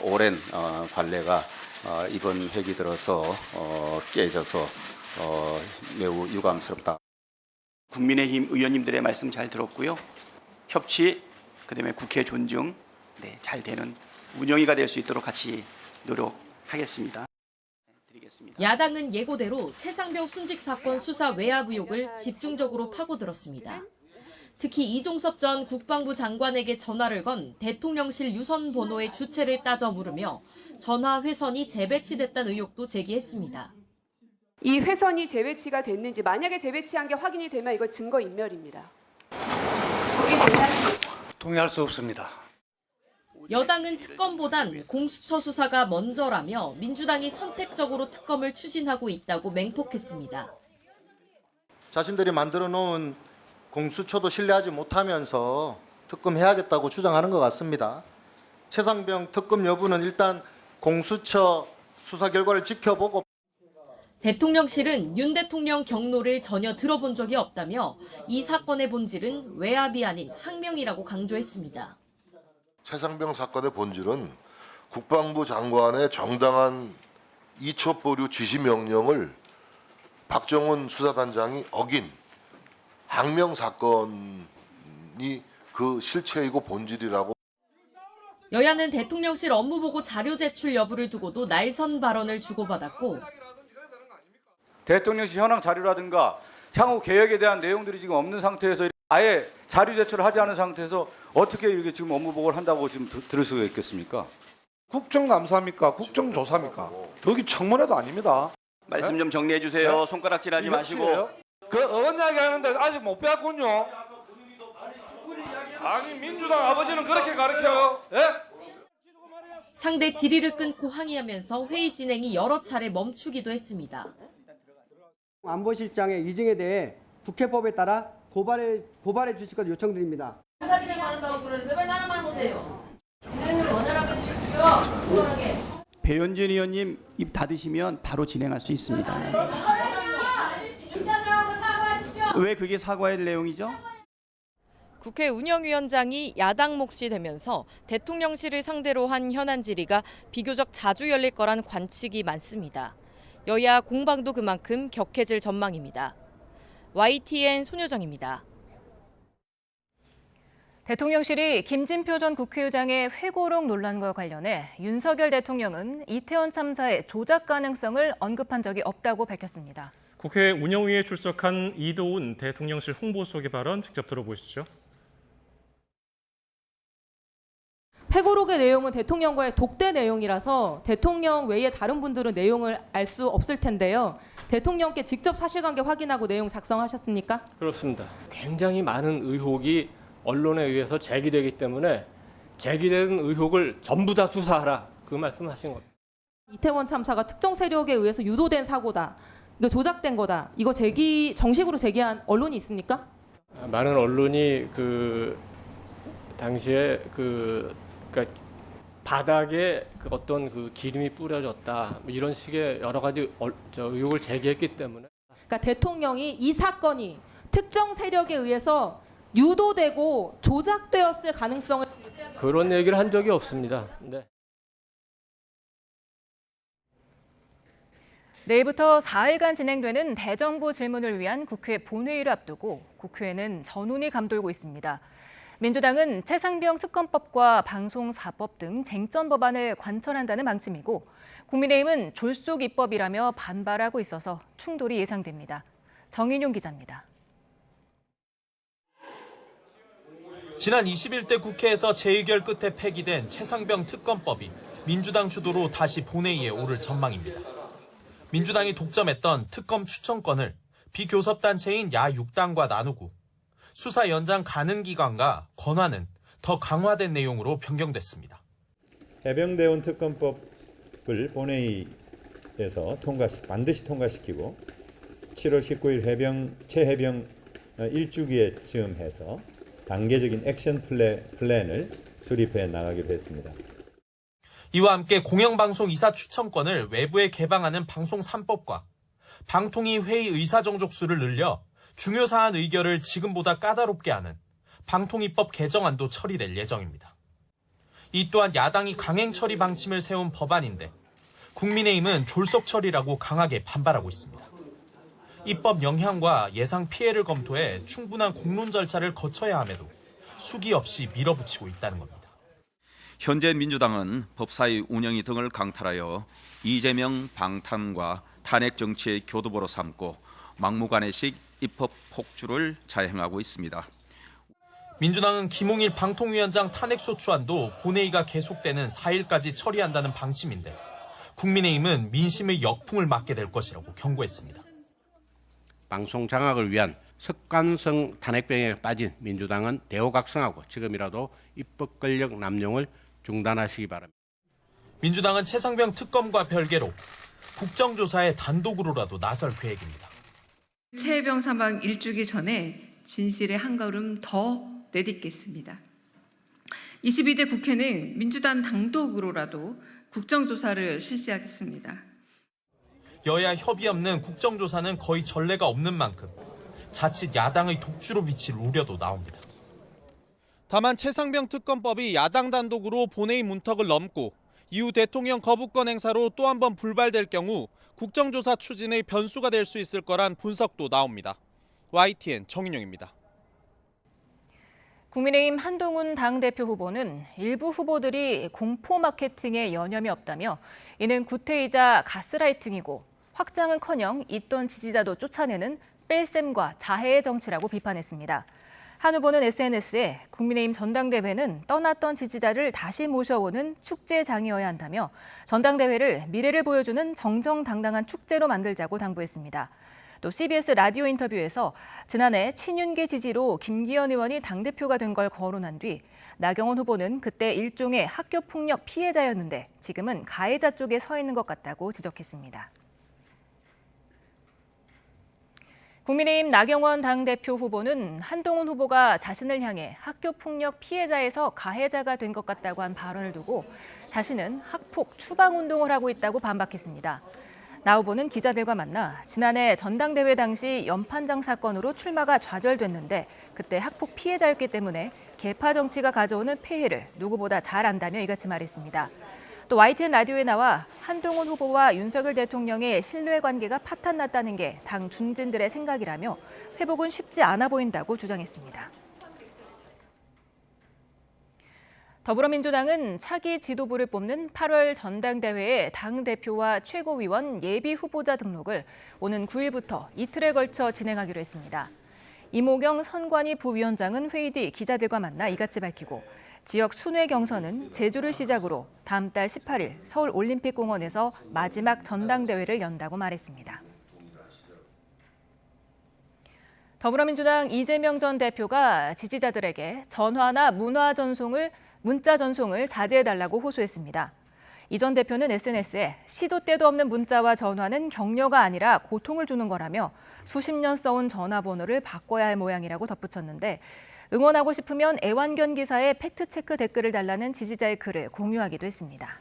Speaker 16: 오랜 관례가 이번 회기 들어서 깨져서 매우 유감스럽다.
Speaker 17: 국민의힘 의원님들의 말씀 잘 들었고요. 협치, 그다음에 국회 존중, 잘 되는 운영위가 될 수 있도록 같이 노력하겠습니다.
Speaker 15: 야당은 예고대로 최상병 순직 사건 수사 외압 의혹을 집중적으로 파고들었습니다. 특히 이종섭 전 국방부 장관에게 전화를 건 대통령실 유선 번호의 주체를 따져 물으며 전화 회선이 재배치됐다는 의혹도 제기했습니다.
Speaker 18: 이 회선이 재배치가 됐는지 만약에 재배치한 게 확인이 되면 이거 증거인멸입니다.
Speaker 19: 동의할 수 없습니다.
Speaker 15: 여당은 특검보단 공수처 수사가 먼저라며 민주당이 선택적으로 특검을 추진하고 있다고 맹폭했습니다.
Speaker 19: 자신들이 만들어 놓은 공수처도 신뢰하지 못하면서 특검해야겠다고 주장하는 것 같습니다. 최상병 특검 여부는 일단 공수처 수사 결과를 지켜보고.
Speaker 15: 대통령실은 윤 대통령 경로를 전혀 들어본 적이 없다며 이 사건의 본질은 외압이 아닌 항명이라고 강조했습니다.
Speaker 20: 최상병 사건의 본질은 국방부 장관의 정당한 이첩 보류 지시 명령을 박정훈 수사단장이 어긴 항명 사건이 그 실체이고 본질이라고.
Speaker 15: 여야는 대통령실 업무보고 자료 제출 여부를 두고도 날선 발언을 주고받았고
Speaker 28: 대통령실 현황 자료라든가 향후 계획에 대한 내용들이 지금 없는 상태에서 아예 자료 제출을 하지 않은 상태에서 어떻게 이렇게 지금 업무 보고를 한다고 지금 들을 수가 있겠습니까?
Speaker 29: 국정감사입니까? 국정조사입니까? 거기 청문회도 아닙니다.
Speaker 17: 말씀 좀 정리해 주세요.
Speaker 29: 네?
Speaker 17: 손가락질하지 마시고.
Speaker 29: 그 어원 이야기 하는데 아직 못 배웠군요. 아니 민주당 아버지는 그렇게 가르쳐요. 예?
Speaker 15: 상대 질의를 끊고 항의하면서 회의 진행이 여러 차례 멈추기도 했습니다.
Speaker 4: 안보실장의 이직에 대해 국회법에 따라 고발해 주실 것을 요청드립니다.
Speaker 15: 수사진행 하는다고 그러는데 왜 나는 말 못해요? 진행을 원활하게 해주십시오. 수월하게.
Speaker 17: 배현진 의원님 입 닫으시면 바로 진행할 수 있습니다. 왜 그게 사과할 내용이죠?
Speaker 15: 국회 운영위원장이 야당 몫이 되면서 대통령실을 상대로 한 현안 질의가 비교적 자주 열릴 거란 관측이 많습니다. 여야 공방도 그만큼 격해질 전망입니다. YTN 손효정입니다.
Speaker 1: 대통령실이 김진표 전 국회의장의 회고록 논란과 관련해 윤석열 대통령은 이태원 참사의 조작 가능성을 언급한 적이 없다고 밝혔습니다.
Speaker 2: 국회 운영위에 출석한 이도운 대통령실 홍보수석의 발언 직접 들어보시죠.
Speaker 5: 회고록의 내용은 대통령과의 독대 내용이라서 대통령 외에 다른 분들은 내용을 알 수 없을 텐데요. 대통령께 직접 사실관계 확인하고 내용 작성하셨습니까?
Speaker 6: 그렇습니다. 굉장히 많은 의혹이 언론에 의해서 제기되기 때문에 제기된 의혹을 전부 다 수사하라, 그 말씀하신 겁니다.
Speaker 5: 이태원 참사가 특정 세력에 의해서 유도된 사고다, 이거 조작된 거다, 이거 정식으로 제기한 언론이 있습니까?
Speaker 6: 많은 언론이 그 당시에 그러니까 바닥에 어떤 그 기름이 뿌려졌다, 이런 식의 여러 가지 의혹을 제기했기 때문에.
Speaker 5: 그러니까 대통령이 이 사건이 특정 세력에 의해서 유도되고 조작되었을 가능성을
Speaker 6: 그런 얘기를 한 적이 없습니다. 네.
Speaker 1: 내일부터 4일간 진행되는 대정부 질문을 위한 국회 본회의를 앞두고 국회에는 전운이 감돌고 있습니다. 민주당은 최상병 특검법과 방송사법 등 쟁점 법안을 관철한다는 방침이고 국민의힘은 졸속 입법이라며 반발하고 있어서 충돌이 예상됩니다. 정인용 기자입니다.
Speaker 7: 지난 21대 국회에서 재의결 끝에 폐기된 최상병 특검법이 민주당 주도로 다시 본회의에 오를 전망입니다. 민주당이 독점했던 특검 추천권을 비교섭단체인 야 6당과 나누고 수사 연장 가능 기간과 권한은 더 강화된 내용으로 변경됐습니다.
Speaker 9: 해병대원 특검법을 본회의에서 반드시 통과시키고 7월 19일 최해병 1주기에 즈음해서 단계적인 액션 플랜을 수립해 나가기로 했습니다.
Speaker 7: 이와 함께 공영방송 이사 추천권을 외부에 개방하는 방송 3법과 방통위 회의 의사정족수를 늘려 중요 사안 의결을 지금보다 까다롭게 하는 방통위법 개정안도 처리될 예정입니다. 이 또한 야당이 강행 처리 방침을 세운 법안인데 국민의힘은 졸속 처리라고 강하게 반발하고 있습니다. 입법 영향과 예상 피해를 검토해 충분한 공론 절차를 거쳐야 함에도 수기 없이 밀어붙이고 있다는 겁니다.
Speaker 10: 현재 민주당은 법사위 운영위 등을 강탈하여 이재명 방탄과 탄핵 정치의 교두보로 삼고 막무가내식 입법 폭주를 자행하고 있습니다.
Speaker 7: 민주당은 김홍일 방통위원장 탄핵소추안도 본회의가 계속되는 4일까지 처리한다는 방침인데 국민의힘은 민심의 역풍을 맞게 될 것이라고 경고했습니다.
Speaker 21: 방송 장악을 위한 습관성 탄핵병에 빠진 민주당은 대호각성하고 지금이라도 입법 권력 남용을 중단하시기 바랍니다.
Speaker 7: 민주당은 최상병 특검과 별개로 국정조사에 단독으로라도 나설 계획입니다.
Speaker 22: 최해병 사망 1주기 전에 진실에 한 걸음 더 내딛겠습니다. 22대 국회는 민주당 단독으로라도 국정조사를 실시하겠습니다.
Speaker 7: 여야 협의 없는 국정조사는 거의 전례가 없는 만큼 자칫 야당의 독주로 비칠 우려도 나옵니다. 다만 최상병 특검법이 야당 단독으로 본회의 문턱을 넘고 이후 대통령 거부권 행사로 또 한 번 불발될 경우 국정조사 추진의 변수가 될 수 있을 거란 분석도 나옵니다. YTN 정인용입니다.
Speaker 1: 국민의힘 한동훈 당대표 후보는 일부 후보들이 공포 마케팅에 여념이 없다며 이는 구태이자 가스라이팅이고 확장은커녕 있던 지지자도 쫓아내는 뺄셈과 자해의 정치라고 비판했습니다. 한 후보는 SNS에 국민의힘 전당대회는 떠났던 지지자를 다시 모셔오는 축제장이어야 한다며 전당대회를 미래를 보여주는 정정당당한 축제로 만들자고 당부했습니다. 또 CBS 라디오 인터뷰에서 지난해 친윤계 지지로 김기현 의원이 당대표가 된 걸 거론한 뒤 나경원 후보는 그때 일종의 학교폭력 피해자였는데 지금은 가해자 쪽에 서 있는 것 같다고 지적했습니다. 국민의힘 나경원 당대표 후보는 한동훈 후보가 자신을 향해 학교폭력 피해자에서 가해자가 된 것 같다고 한 발언을 두고 자신은 학폭 추방운동을 하고 있다고 반박했습니다. 나 후보는 기자들과 만나 지난해 전당대회 당시 연판장 사건으로 출마가 좌절됐는데 그때 학폭 피해자였기 때문에 계파 정치가 가져오는 폐해를 누구보다 잘 안다며 이같이 말했습니다. 또 YTN 라디오에 나와 한동훈 후보와 윤석열 대통령의 신뢰관계가 파탄났다는 게 당 중진들의 생각이라며 회복은 쉽지 않아 보인다고 주장했습니다. 더불어민주당은 차기 지도부를 뽑는 8월 전당대회에 당대표와 최고위원 예비 후보자 등록을 오는 9일부터 이틀에 걸쳐 진행하기로 했습니다. 이모경 선관위 부위원장은 회의 뒤 기자들과 만나 이같이 밝히고 지역 순회 경선은 제주를 시작으로 다음 달 18일 서울 올림픽공원에서 마지막 전당대회를 연다고 말했습니다. 더불어민주당 이재명 전 대표가 지지자들에게 전화나 문자 전송을 자제해달라고 호소했습니다. 이 전 대표는 SNS에 시도 때도 없는 문자와 전화는 격려가 아니라 고통을 주는 거라며 수십 년 써온 전화번호를 바꿔야 할 모양이라고 덧붙였는데 응원하고 싶으면 애완견 기사에 팩트체크 댓글을 달라는 지지자의 글을 공유하기도 했습니다.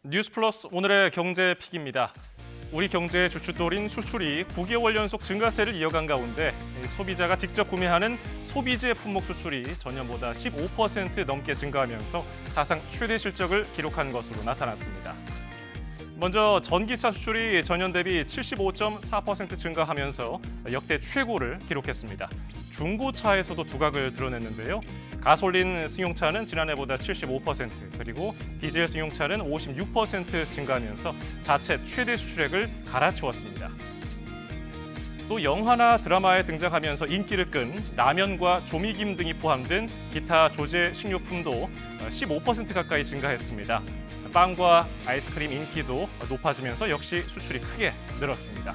Speaker 2: 뉴스플러스 오늘의 경제 픽입니다. 우리 경제의 주춧돌인 수출이 9개월 연속 증가세를 이어간 가운데 소비자가 직접 구매하는 소비재 품목 수출이 전년보다 15% 넘게 증가하면서 사상 최대 실적을 기록한 것으로 나타났습니다. 먼저 전기차 수출이 전년 대비 75.4% 증가하면서 역대 최고를 기록했습니다. 중고차에서도 두각을 드러냈는데요. 가솔린 승용차는 지난해보다 75%, 그리고 디젤 승용차는 56% 증가하면서 자체 최대 수출액을 갈아치웠습니다. 또 영화나 드라마에 등장하면서 인기를 끈 라면과 조미김 등이 포함된 기타 조제 식료품도 15% 가까이 증가했습니다. 빵과 아이스크림 인기도 높아지면서 역시 수출이 크게 늘었습니다.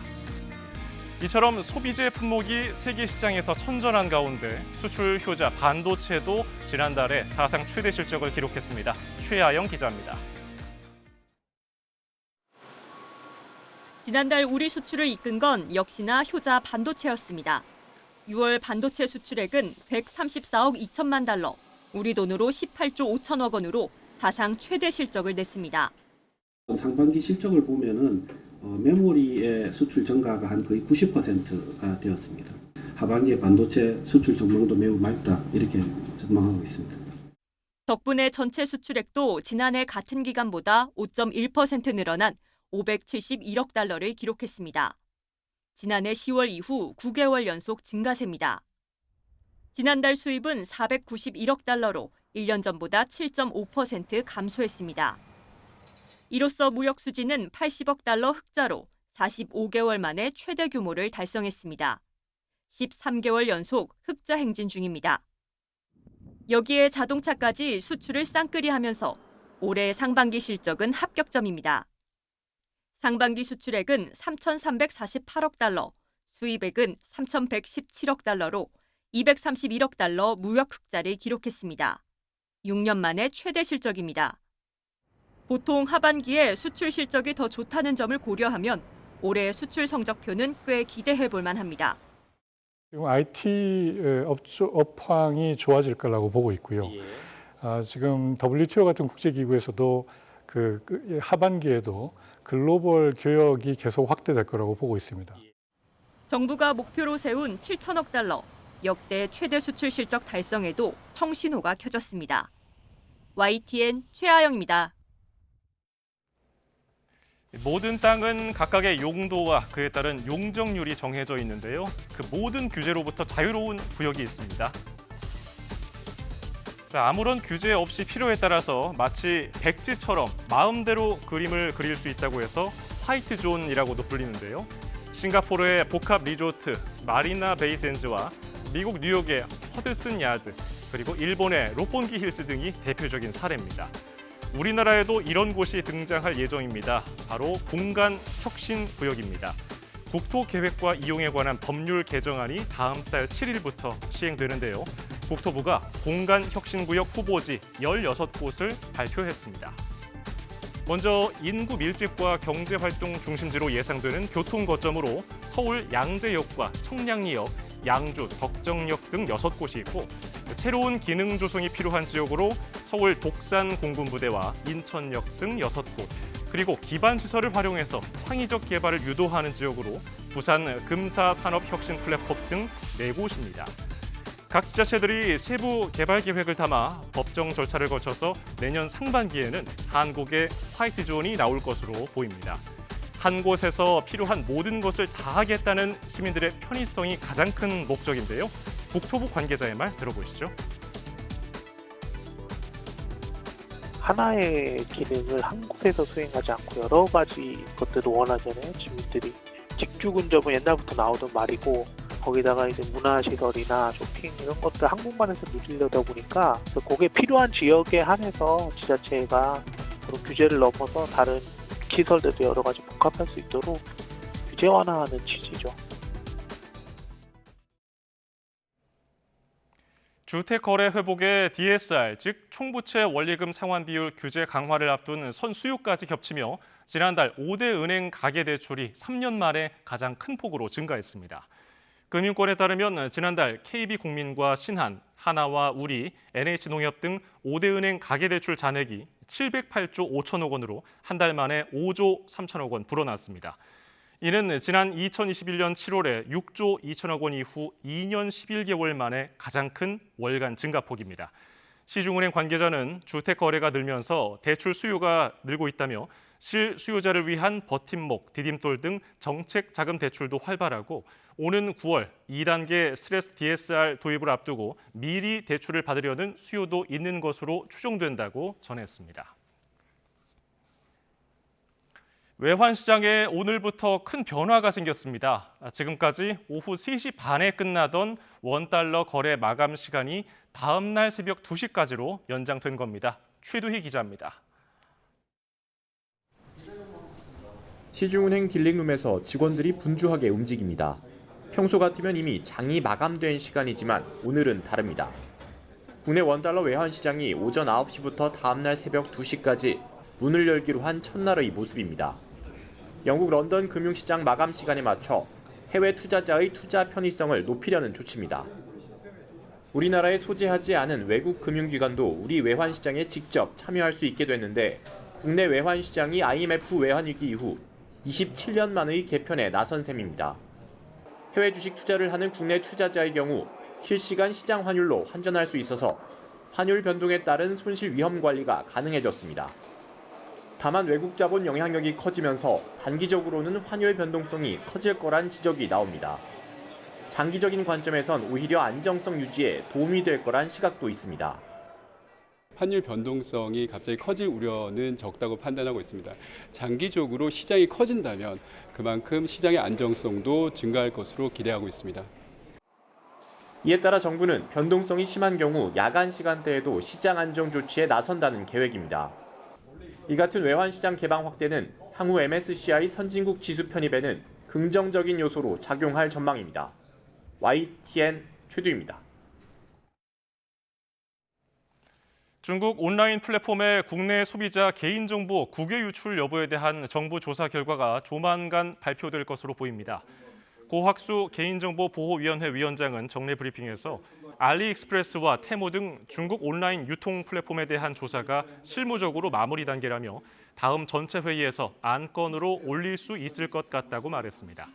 Speaker 2: 이처럼 소비재 품목이 세계 시장에서 선전한 가운데 수출 효자 반도체도 지난달에 사상 최대 실적을 기록했습니다. 최아영 기자입니다.
Speaker 3: 지난달 우리 수출을 이끈 건 역시나 효자 반도체였습니다. 6월 반도체 수출액은 134억 2천만 달러, 우리 돈으로 18조 5천억 원으로 사상 최대 실적을 냈습니다.
Speaker 8: 상반기 실적을 보면은 메모리의 수출 증가가 한 거의 90%가 되었습니다. 하반기에 반도체 수출 전망도 매우 맑다 이렇게 전망하고 있습니다.
Speaker 3: 덕분에 전체 수출액도 지난해 같은 기간보다 5.1% 늘어난 571억 달러를 기록했습니다. 지난해 10월 이후 9개월 연속 증가세입니다. 지난달 수입은 491억 달러로 1년 전보다 7.5% 감소했습니다. 이로써 무역 수지는 80억 달러 흑자로 45개월 만에 최대 규모를 달성했습니다. 13개월 연속 흑자 행진 중입니다. 여기에 자동차까지 수출을 쌍끌이하면서 올해 상반기 실적은 합격점입니다. 상반기 수출액은 3,348억 달러, 수입액은 3,117억 달러로 231억 달러 무역 흑자를 기록했습니다. 6년 만에 최대 실적입니다. 보통 하반기에 수출 실적이 더 좋다는 점을 고려하면 올해 수출 성적표는 꽤 기대해 볼 만합니다.
Speaker 11: 지금 IT 업황이 좋아질 거라고 보고 있고요. 지금 WTO 같은 국제기구에서도 하반기에도 글로벌 교역이 계속 확대될 거라고 보고 있습니다.
Speaker 3: 정부가 목표로 세운 7천억 달러, 역대 최대 수출 실적 달성에도 청신호가 켜졌습니다. YTN 최아영입니다.
Speaker 2: 모든 땅은 각각의 용도와 그에 따른 용적률이 정해져 있는데요. 그 모든 규제로부터 자유로운 구역이 있습니다. 아무런 규제 없이 필요에 따라서 마치 백지처럼 마음대로 그림을 그릴 수 있다고 해서 화이트 존이라고도 불리는데요. 싱가포르의 복합 리조트 마리나 베이 샌즈와 미국 뉴욕의 허드슨 야드, 그리고 일본의 롭본기 힐스 등이 대표적인 사례입니다. 우리나라에도 이런 곳이 등장할 예정입니다. 바로 공간 혁신 구역입니다. 국토계획과 이용에 관한 법률 개정안이 다음 달 7일부터 시행되는데요. 국토부가 공간혁신구역 후보지 16곳을 발표했습니다. 먼저 인구 밀집과 경제활동 중심지로 예상되는 교통거점으로 서울 양재역과 청량리역, 양주, 덕정역 등 6곳이 있고 새로운 기능 조성이 필요한 지역으로 서울 독산 공군부대와 인천역 등 6곳, 그리고 기반시설을 활용해서 창의적 개발을 유도하는 지역으로 부산 금사산업혁신 플랫폼 등 4곳입니다. 각 지자체들이 세부 개발 계획을 담아 법정 절차를 거쳐서 내년 상반기에는 한국의 화이트 존이 나올 것으로 보입니다. 한 곳에서 필요한 모든 것을 다 하겠다는 시민들의 편의성이 가장 큰 목적인데요. 국토부 관계자의 말 들어보시죠.
Speaker 12: 하나의 기능을 한 곳에서 수행하지 않고 여러 가지 것들을 원하잖아요, 주민들이. 직주근접은 옛날부터 나오던 말이고 거기다가 이제 문화시설이나 쇼핑 이런 것들 한국만에서 누리려다 보니까 그게 필요한 지역에 한해서 지자체가 그런 규제를 넘어서 다른 시설들도 여러 가지 복합할 수 있도록 규제 완화하는 취지죠.
Speaker 2: 주택거래 회복의 DSR, 즉 총부채 원리금 상환 비율 규제 강화를 앞둔 선수요까지 겹치며 지난달 5대 은행 가계대출이 3년 만에 가장 큰 폭으로 증가했습니다. 금융권에 따르면 지난달 KB국민과 신한, 하나와 우리, NH농협 등 5대 은행 가계대출 잔액이 708조 5천억 원으로 한 달 만에 5조 3천억 원 불어났습니다. 이는 지난 2021년 7월에 6조 2천억 원 이후 2년 11개월 만에 가장 큰 월간 증가폭입니다. 시중은행 관계자는 주택 거래가 늘면서 대출 수요가 늘고 있다며 실수요자를 위한 버팀목, 디딤돌 등 정책 자금 대출도 활발하고 오는 9월 2단계 스트레스 DSR 도입을 앞두고 미리 대출을 받으려는 수요도 있는 것으로 추정된다고 전했습니다. 외환시장에 오늘부터 큰 변화가 생겼습니다. 지금까지 오후 3시 반에 끝나던 원달러 거래 마감 시간이 다음 날 새벽 2시까지로 연장된 겁니다. 최두희 기자입니다.
Speaker 13: 시중은행 딜링룸에서 직원들이 분주하게 움직입니다. 평소 같으면 이미 장이 마감된 시간이지만 오늘은 다릅니다. 국내 원달러 외환시장이 오전 9시부터 다음날 새벽 2시까지 문을 열기로 한 첫날의 모습입니다. 영국 런던 금융시장 마감 시간에 맞춰 해외 투자자의 투자 편의성을 높이려는 조치입니다. 우리나라에 소재하지 않은 외국 금융기관도 우리 외환시장에 직접 참여할 수 있게 됐는데 국내 외환시장이 IMF 외환위기 이후 27년 만의 개편에 나선 셈입니다. 해외 주식 투자를 하는 국내 투자자의 경우 실시간 시장 환율로 환전할 수 있어서 환율 변동에 따른 손실 위험 관리가 가능해졌습니다. 다만 외국 자본 영향력이 커지면서 단기적으로는 환율 변동성이 커질 거란 지적이 나옵니다. 장기적인 관점에선 오히려 안정성 유지에 도움이 될 거란 시각도 있습니다.
Speaker 14: 환율 변동성이 갑자기 커질 우려는 적다고 판단하고 있습니다. 장기적으로 시장이 커진다면 그만큼 시장의 안정성도 증가할 것으로 기대하고 있습니다.
Speaker 13: 이에 따라 정부는 변동성이 심한 경우 야간 시간대에도 시장 안정 조치에 나선다는 계획입니다. 이 같은 외환시장 개방 확대는 향후 MSCI 선진국 지수 편입에는 긍정적인 요소로 작용할 전망입니다. YTN 최두입니다.
Speaker 2: 중국 온라인 플랫폼의 국내 소비자 개인정보 국외 유출 여부에 대한 정부 조사 결과가 조만간 발표될 것으로 보입니다. 고학수 개인정보보호위원회 위원장은 정례 브리핑에서 알리익스프레스와 테무 등 중국 온라인 유통 플랫폼에 대한 조사가 실무적으로 마무리 단계라며 다음 전체 회의에서 안건으로 올릴 수 있을 것 같다고 말했습니다.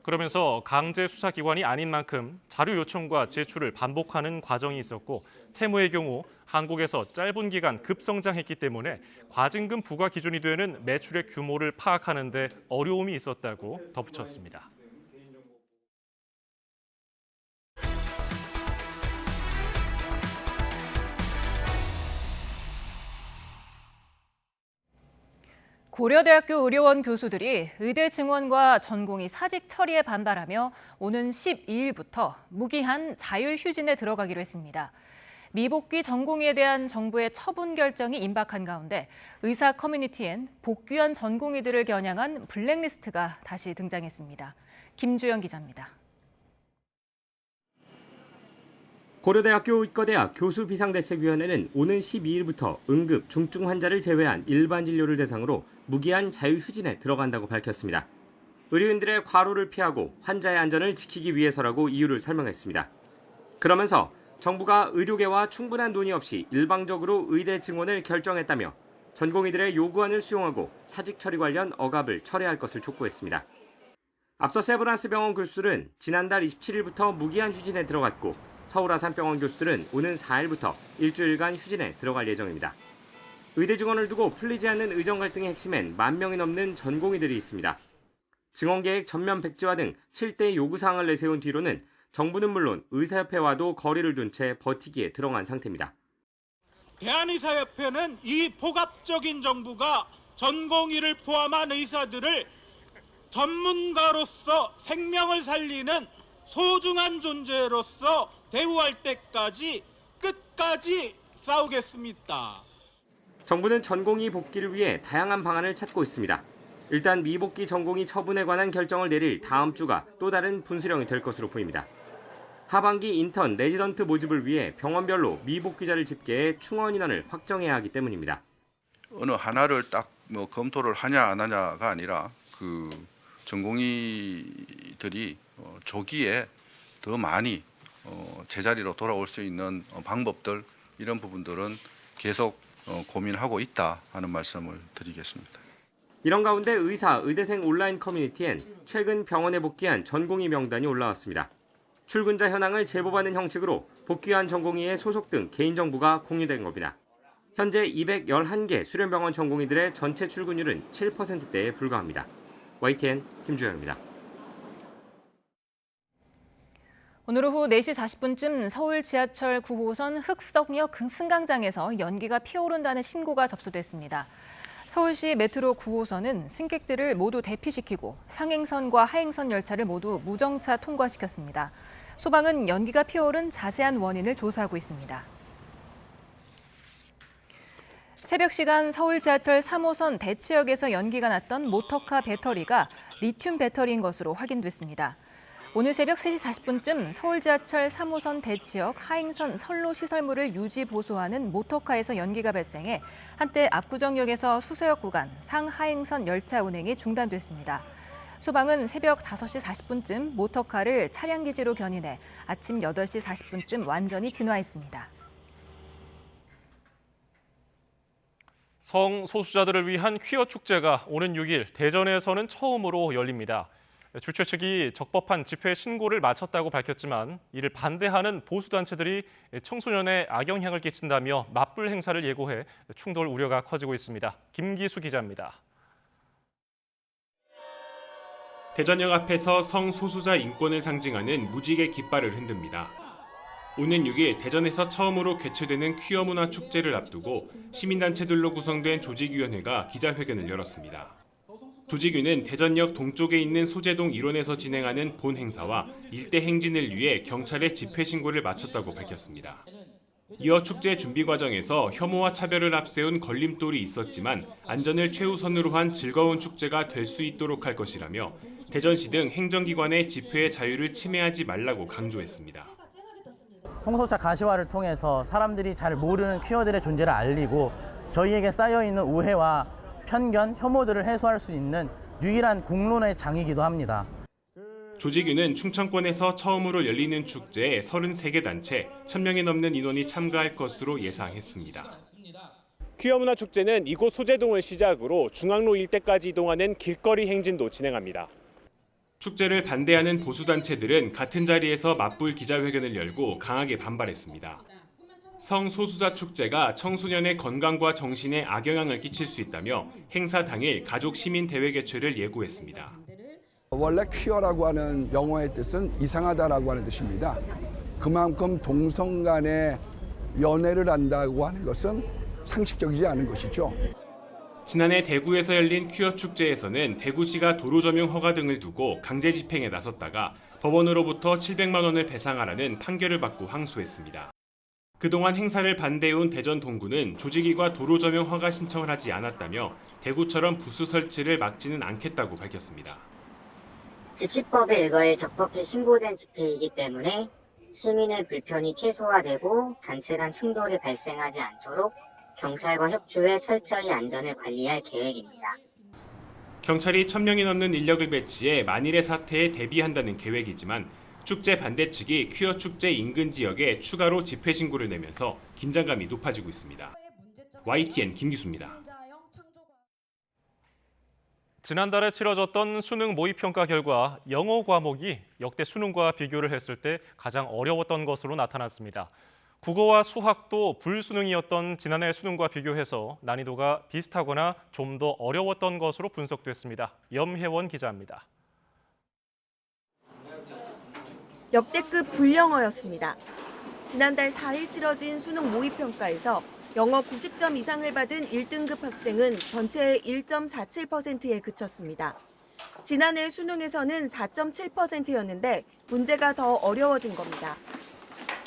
Speaker 2: 그러면서 강제 수사기관이 아닌 만큼 자료 요청과 제출을 반복하는 과정이 있었고 테무의 경우 한국에서 짧은 기간 급성장했기 때문에 과징금 부과 기준이 되는 매출의 규모를 파악하는 데 어려움이 있었다고 덧붙였습니다.
Speaker 1: 고려대학교 의료원 교수들이 의대 증원과 전공의 사직 처리에 반발하며 오는 12일부터 무기한 자율휴진에 들어가기로 했습니다. 미복귀 전공의에 대한 정부의 처분 결정이 임박한 가운데 의사 커뮤니티엔 복귀한 전공의들을 겨냥한 블랙리스트가 다시 등장했습니다. 김주영 기자입니다.
Speaker 16: 고려대학교 의과대학 교수비상대책위원회는 오는 12일부터 응급 중증 환자를 제외한 일반 진료를 대상으로 무기한 자유휴진에 들어간다고 밝혔습니다. 의료인들의 과로를 피하고 환자의 안전을 지키기 위해서라고 이유를 설명했습니다. 그러면서 정부가 의료계와 충분한 논의 없이 일방적으로 의대 증원을 결정했다며 전공의들의 요구안을 수용하고 사직 처리 관련 억압을 철회할 것을 촉구했습니다. 앞서 세브란스 병원 교수들은 지난달 27일부터 무기한 휴진에 들어갔고 서울 아산병원 교수들은 오는 4일부터 일주일간 휴진에 들어갈 예정입니다. 의대 증원을 두고 풀리지 않는 의정 갈등의 핵심엔 10,000명이 넘는 전공의들이 있습니다. 증원계획 전면 백지화 등 7대 요구사항을 내세운 뒤로는 정부는 물론 의사협회와도 거리를 둔 채 버티기에 들어간 상태입니다.
Speaker 18: 대한의사협회는 이 포갑적인 정부가 전공의를 포함한 의사들을 전문가로서 생명을 살리는 소중한 존재로서 대우할 때까지 끝까지 싸우겠습니다.
Speaker 16: 정부는 전공의 복귀를 위해 다양한 방안을 찾고 있습니다. 일단 미복귀 전공의 처분에 관한 결정을 내릴 다음 주가 또 다른 분수령이 될 것으로 보입니다. 하반기 인턴, 레지던트 모집을 위해 병원별로 미복귀자를 집계해 충원 인원을 확정해야 하기 때문입니다.
Speaker 19: 어느 하나를 딱 검토를 하냐 안 하냐가 아니라 그 전공의들이 조기에 더 많이 제자리로 돌아올 수 있는 방법들 이런 부분들은 계속 고민하고 있다 하는 말씀을 드리겠습니다.
Speaker 16: 이런 가운데 의사, 의대생 온라인 커뮤니티엔 최근 병원에 복귀한 전공의 명단이 올라왔습니다. 출근자 현황을 제보받는 형식으로 복귀한 전공의의 소속 등 개인정보가 공유된 겁니다. 현재 211개 수련병원 전공의들의 전체 출근율은 7%대에 불과합니다. YTN 김주영입니다.
Speaker 1: 오늘 오후 4시 40분쯤 서울 지하철 9호선 흑석역 승강장에서 연기가 피어오른다는 신고가 접수됐습니다. 서울시 메트로 9호선은 승객들을 모두 대피시키고 상행선과 하행선 열차를 모두 무정차 통과시켰습니다. 소방은 연기가 피어오른 자세한 원인을 조사하고 있습니다. 새벽 시간 서울 지하철 3호선 대치역에서 연기가 났던 모터카 배터리가 리튬 배터리인 것으로 확인됐습니다. 오늘 새벽 3시 40분쯤 서울 지하철 3호선 대치역 하행선 선로 시설물을 유지 보수하는 모터카에서 연기가 발생해 한때 압구정역에서 수서역 구간 상하행선 열차 운행이 중단됐습니다. 소방은 새벽 5시 40분쯤 모터카를 차량기지로 견인해 아침 8시 40분쯤 완전히 진화했습니다.
Speaker 2: 성소수자들을 위한 퀴어 축제가 오는 6일 대전에서는 처음으로 열립니다. 주최 측이 적법한 집회 신고를 마쳤다고 밝혔지만 이를 반대하는 보수단체들이 청소년에 악영향을 끼친다며 맞불 행사를 예고해 충돌 우려가 커지고 있습니다. 김기수 기자입니다.
Speaker 20: 대전역 앞에서 성소수자 인권을 상징하는 무지개 깃발을 흔듭니다. 오는 6일 대전에서 처음으로 개최되는 퀴어 문화 축제를 앞두고 시민단체들로 구성된 조직위원회가 기자회견을 열었습니다. 조직위는 대전역 동쪽에 있는 소재동 일원에서 진행하는 본 행사와 일대 행진을 위해 경찰에 집회 신고를 마쳤다고 밝혔습니다. 이어 축제 준비 과정에서 혐오와 차별을 앞세운 걸림돌이 있었지만 안전을 최우선으로 한 즐거운 축제가 될 수 있도록 할 것이라며 대전시 등 행정기관의 집회의 자유를 침해하지 말라고 강조했습니다.
Speaker 23: 성소수자 가시화를 통해서 사람들이 잘 모르는 퀴어들의 존재를 알리고 저희에게 쌓여있는 오해와 편견, 혐오들을 해소할 수 있는 유일한 공론의 장이기도 합니다.
Speaker 20: 조직위는 충청권에서 처음으로 열리는 축제에 33개 단체, 1,000명이 넘는 인원이 참가할 것으로 예상했습니다. 퀴어 문화 축제는 이곳 소재동을 시작으로 중앙로 일대까지 이동하는 길거리 행진도 진행합니다. 축제를 반대하는 보수단체들은 같은 자리에서 맞불 기자회견을 열고 강하게 반발했습니다. 성소수자 축제가 청소년의 건강과 정신에 악영향을 끼칠 수 있다며 행사 당일 가족 시민 대회 개최를 예고했습니다.
Speaker 24: 원래 퀴어라고 하는 영어의 뜻은 이상하다라고 하는 뜻입니다. 그만큼 동성 간의 연애를 한다고 하는 것은 상식적이지 않은 것이죠.
Speaker 20: 지난해 대구에서 열린 퀴어 축제에서는 대구시가 도로 점용 허가 등을 두고 강제 집행에 나섰다가 법원으로부터 700만 원을 배상하라는 판결을 받고 항소했습니다. 그동안 행사를 반대해온 대전 동구는 조직위가 도로 점용 허가 신청을 하지 않았다며 대구처럼 부스 설치를 막지는 않겠다고 밝혔습니다.
Speaker 4: 집시법에 의거해 적법히 신고된 집회이기 때문에 시민의 불편이 최소화되고 단체 간 충돌이 발생하지 않도록 경찰과 협조해 철저히 안전을 관리할 계획입니다.
Speaker 20: 경찰이 1,000명이 넘는 인력을 배치해 만일의 사태에 대비한다는 계획이지만 축제 반대 측이 퀴어 축제 인근 지역에 추가로 집회 신고를 내면서 긴장감이 높아지고 있습니다. YTN 김기수입니다.
Speaker 2: 지난달에 치러졌던 수능 모의평가 결과 영어 과목이 역대 수능과 비교를 했을 때 가장 어려웠던 것으로 나타났습니다. 국어와 수학도 불수능이었던 지난해 수능과 비교해서 난이도가 비슷하거나 좀 더 어려웠던 것으로 분석됐습니다. 염혜원 기자입니다.
Speaker 5: 역대급 불영어였습니다. 지난달 4일 치러진 수능 모의평가에서 영어 90점 이상을 받은 1등급 학생은 전체의 1.47%에 그쳤습니다. 지난해 수능에서는 4.7%였는데 문제가 더 어려워진 겁니다.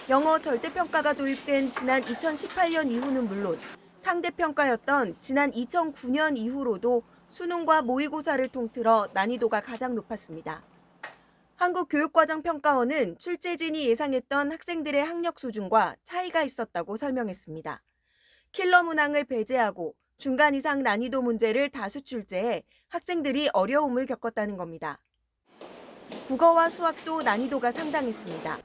Speaker 5: 영어 절대평가가 도입된 지난 2018년 이후는 물론 상대평가였던 지난 2009년 이후로도 수능과 모의고사를 통틀어 난이도가 가장 높았습니다. 한국교육과정평가원은 출제진이 예상했던 학생들의 학력 수준과 차이가 있었다고 설명했습니다. 킬러 문항을 배제하고 중간 이상 난이도 문제를 다수 출제해 학생들이 어려움을 겪었다는 겁니다. 국어와 수학도 난이도가 상당했습니다.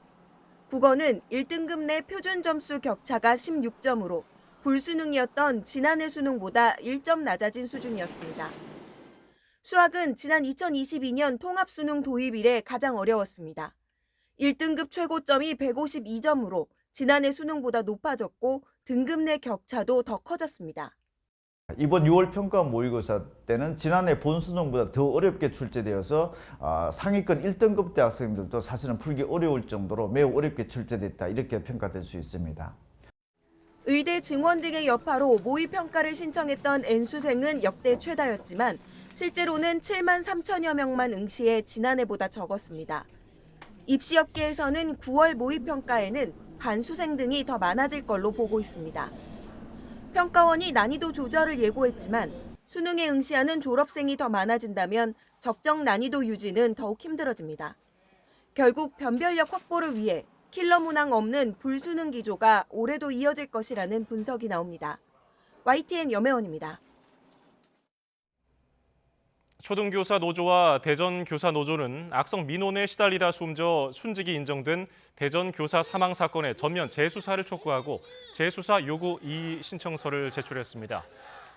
Speaker 5: 국어는 1등급 내 표준 점수 격차가 16점으로 불수능이었던 지난해 수능보다 1점 낮아진 수준이었습니다. 수학은 지난 2022년 통합수능 도입 이래 가장 어려웠습니다. 1등급 최고점이 152점으로 지난해 수능보다 높아졌고 등급 내 격차도 더 커졌습니다.
Speaker 15: 이번 6월 평가 모의고사 때는 지난해 본수능보다 더 어렵게 출제되어서 상위권 1등급 대학생들도 사실은 풀기 어려울 정도로 매우 어렵게 출제됐다 이렇게 평가될 수 있습니다.
Speaker 5: 의대 증원 등의 여파로 모의평가를 신청했던 N수생은 역대 최다였지만 실제로는 7만 3천여 명만 응시해 지난해보다 적었습니다. 입시업계에서는 9월 모의평가에는 반수생 등이 더 많아질 걸로 보고 있습니다. 평가원이 난이도 조절을 예고했지만 수능에 응시하는 졸업생이 더 많아진다면 적정 난이도 유지는 더욱 힘들어집니다. 결국 변별력 확보를 위해 킬러 문항 없는 불수능 기조가 올해도 이어질 것이라는 분석이 나옵니다. YTN 염혜원입니다.
Speaker 2: 초등교사 노조와 대전교사 노조는 악성 민원에 시달리다 숨져 순직이 인정된 대전교사 사망 사건의 전면 재수사를 촉구하고 재수사 요구 이의 신청서를 제출했습니다.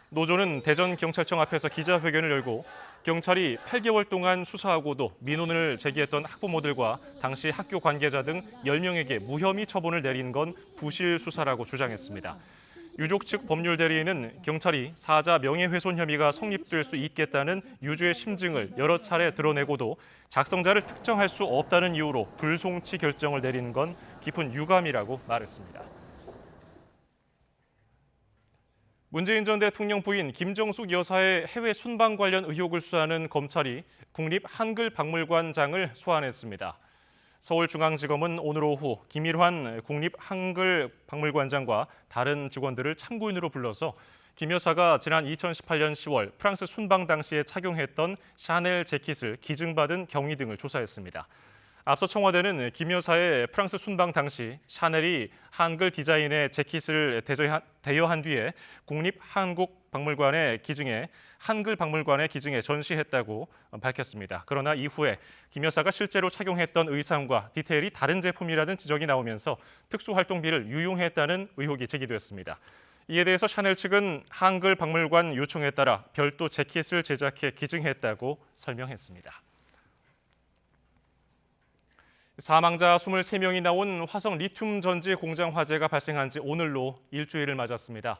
Speaker 2: 노조는 대전경찰청 앞에서 기자회견을 열고 경찰이 8개월 동안 수사하고도 민원을 제기했던 학부모들과 당시 학교 관계자 등 10명에게 무혐의 처분을 내린 건 부실 수사라고 주장했습니다. 유족 측 법률 대리인은 경찰이 사자 명예훼손 혐의가 성립될 수 있겠다는 유주의 심증을 여러 차례 드러내고도 작성자를 특정할 수 없다는 이유로 불송치 결정을 내린 건 깊은 유감이라고 말했습니다. 문재인 전 대통령 부인 김정숙 여사의 해외 순방 관련 의혹을 수사하는 검찰이 국립한글박물관장을 소환했습니다. 서울중앙지검은 오늘 오후 김일환 국립한글박물관장과 다른 직원들을 참고인으로 불러서 김 여사가 지난 2018년 10월 프랑스 순방 당시에 착용했던 샤넬 재킷을 기증받은 경위 등을 조사했습니다. 앞서 청와대는 김 여사의 프랑스 순방 당시 샤넬이 한글 디자인의 재킷을 대여한 뒤에 국립한국박물관에 기증해 한글박물관에 기증해 전시했다고 밝혔습니다. 그러나 이후에 김 여사가 실제로 착용했던 의상과 디테일이 다른 제품이라는 지적이 나오면서 특수활동비를 유용했다는 의혹이 제기됐습니다. 이에 대해서 샤넬 측은 한글박물관 요청에 따라 별도 재킷을 제작해 기증했다고 설명했습니다. 사망자 23명이 나온 화성 리튬 전지 공장 화재가 발생한 지 오늘로 일주일을 맞았습니다.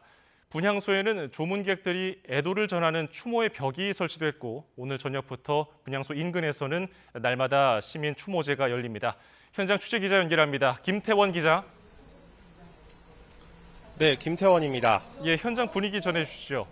Speaker 2: 분향소에는 조문객들이 애도를 전하는 추모의 벽이 설치됐고 오늘 저녁부터 분향소 인근에서는 날마다 시민 추모제가 열립니다. 현장 취재 기자 연결합니다. 김태원 기자.
Speaker 17: 네, 김태원입니다.
Speaker 2: 예, 현장 분위기 전해주시죠.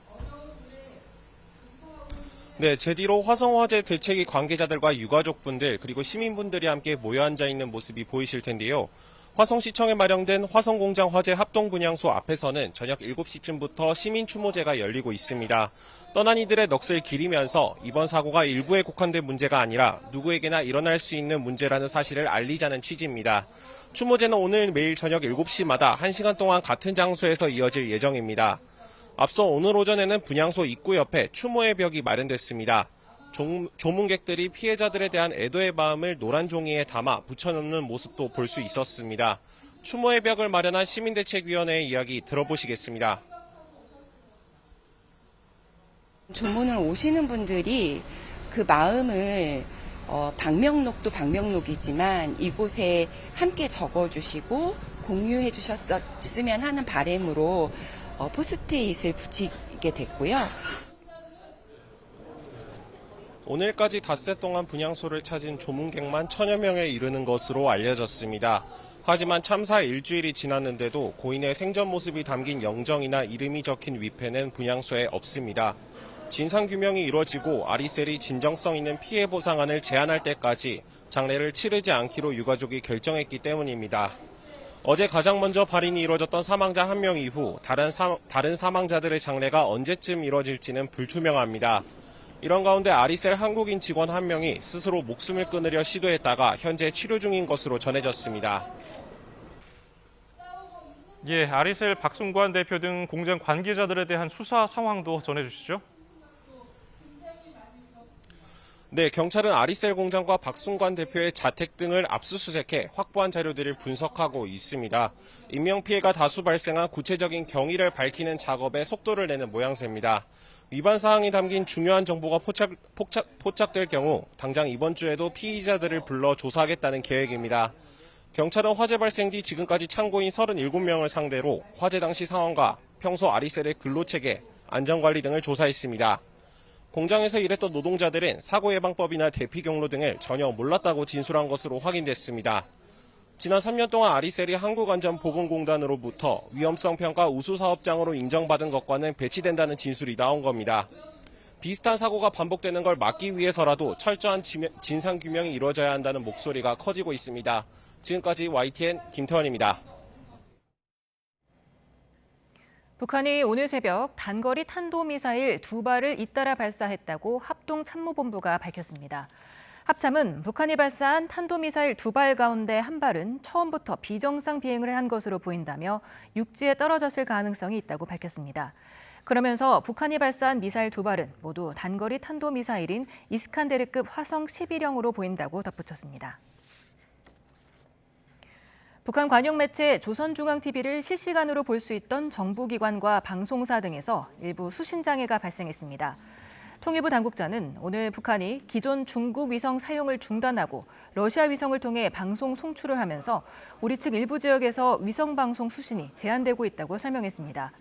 Speaker 17: 네, 제 뒤로 화성화재 대책위 관계자들과 유가족분들 그리고 시민분들이 함께 모여 앉아 있는 모습이 보이실 텐데요. 화성시청에 마련된 화성공장 화재 합동분향소 앞에서는 저녁 7시쯤부터 시민 추모제가 열리고 있습니다. 떠난 이들의 넋을 기리면서 이번 사고가 일부에 국한된 문제가 아니라 누구에게나 일어날 수 있는 문제라는 사실을 알리자는 취지입니다. 추모제는 오늘 매일 저녁 7시마다 1시간 동안 같은 장소에서 이어질 예정입니다. 앞서 오늘 오전에는 분향소 입구 옆에 추모의 벽이 마련됐습니다. 조문객들이 피해자들에 대한 애도의 마음을 노란 종이에 담아 붙여놓는 모습도 볼 수 있었습니다. 추모의 벽을 마련한 시민대책위원회의 이야기 들어보시겠습니다.
Speaker 6: 조문을 오시는 분들이 그 마음을 방명록도 방명록이지만 이곳에 함께 적어주시고 공유해 주셨으면 하는 바람으로 포스트잇을 붙이게 됐고요.
Speaker 17: 오늘까지 닷새 동안 분향소를 찾은 조문객만 1000여 명에 이르는 것으로 알려졌습니다. 하지만 참사 일주일이 지났는데도 고인의 생전 모습이 담긴 영정이나 이름이 적힌 위패는 분향소에 없습니다. 진상규명이 이루어지고 아리셀이 진정성 있는 피해 보상안을 제안할 때까지 장례를 치르지 않기로 유가족이 결정했기 때문입니다. 어제 가장 먼저 발인이 이루어졌던 사망자 1명 이후 다른 사망자들의 장례가 언제쯤 이루어질지는 불투명합니다. 이런 가운데 아리셀 한국인 직원 1명이 스스로 목숨을 끊으려 시도했다가 현재 치료 중인 것으로 전해졌습니다.
Speaker 2: 예, 아리셀 박순관 대표 등 공장 관계자들에 대한 수사 상황도 전해주시죠.
Speaker 17: 네, 경찰은 아리셀 공장과 박순관 대표의 자택 등을 압수수색해 확보한 자료들을 분석하고 있습니다. 인명피해가 다수 발생한 구체적인 경위를 밝히는 작업에 속도를 내는 모양새입니다. 위반 사항이 담긴 중요한 정보가 포착될 경우 당장 이번 주에도 피의자들을 불러 조사하겠다는 계획입니다. 경찰은 화재 발생 뒤 지금까지 참고인 37명을 상대로 화재 당시 상황과 평소 아리셀의 근로체계, 안전관리 등을 조사했습니다. 공장에서 일했던 노동자들은 사고예방법이나 대피 경로 등을 전혀 몰랐다고 진술한 것으로 확인됐습니다. 지난 3년 동안 아리셀이 한국안전보건공단으로부터 위험성 평가 우수 사업장으로 인정받은 것과는 배치된다는 진술이 나온 겁니다. 비슷한 사고가 반복되는 걸 막기 위해서라도 철저한 진상규명이 이루어져야 한다는 목소리가 커지고 있습니다. 지금까지 YTN 김태원입니다.
Speaker 1: 북한이 오늘 새벽 단거리 탄도미사일 2발을 잇따라 발사했다고 합동참모본부가 밝혔습니다. 합참은 북한이 발사한 탄도미사일 2발 가운데 한 발은 처음부터 비정상 비행을 한 것으로 보인다며 육지에 떨어졌을 가능성이 있다고 밝혔습니다. 그러면서 북한이 발사한 미사일 2발은 모두 단거리 탄도미사일인 이스칸데르급 화성 11형으로 보인다고 덧붙였습니다. 북한 관영 매체 조선중앙TV를 실시간으로 볼 수 있던 정부기관과 방송사 등에서 일부 수신장애가 발생했습니다. 통일부 당국자는 오늘 북한이 기존 중국 위성 사용을 중단하고 러시아 위성을 통해 방송 송출을 하면서 우리 측 일부 지역에서 위성 방송 수신이 제한되고 있다고 설명했습니다.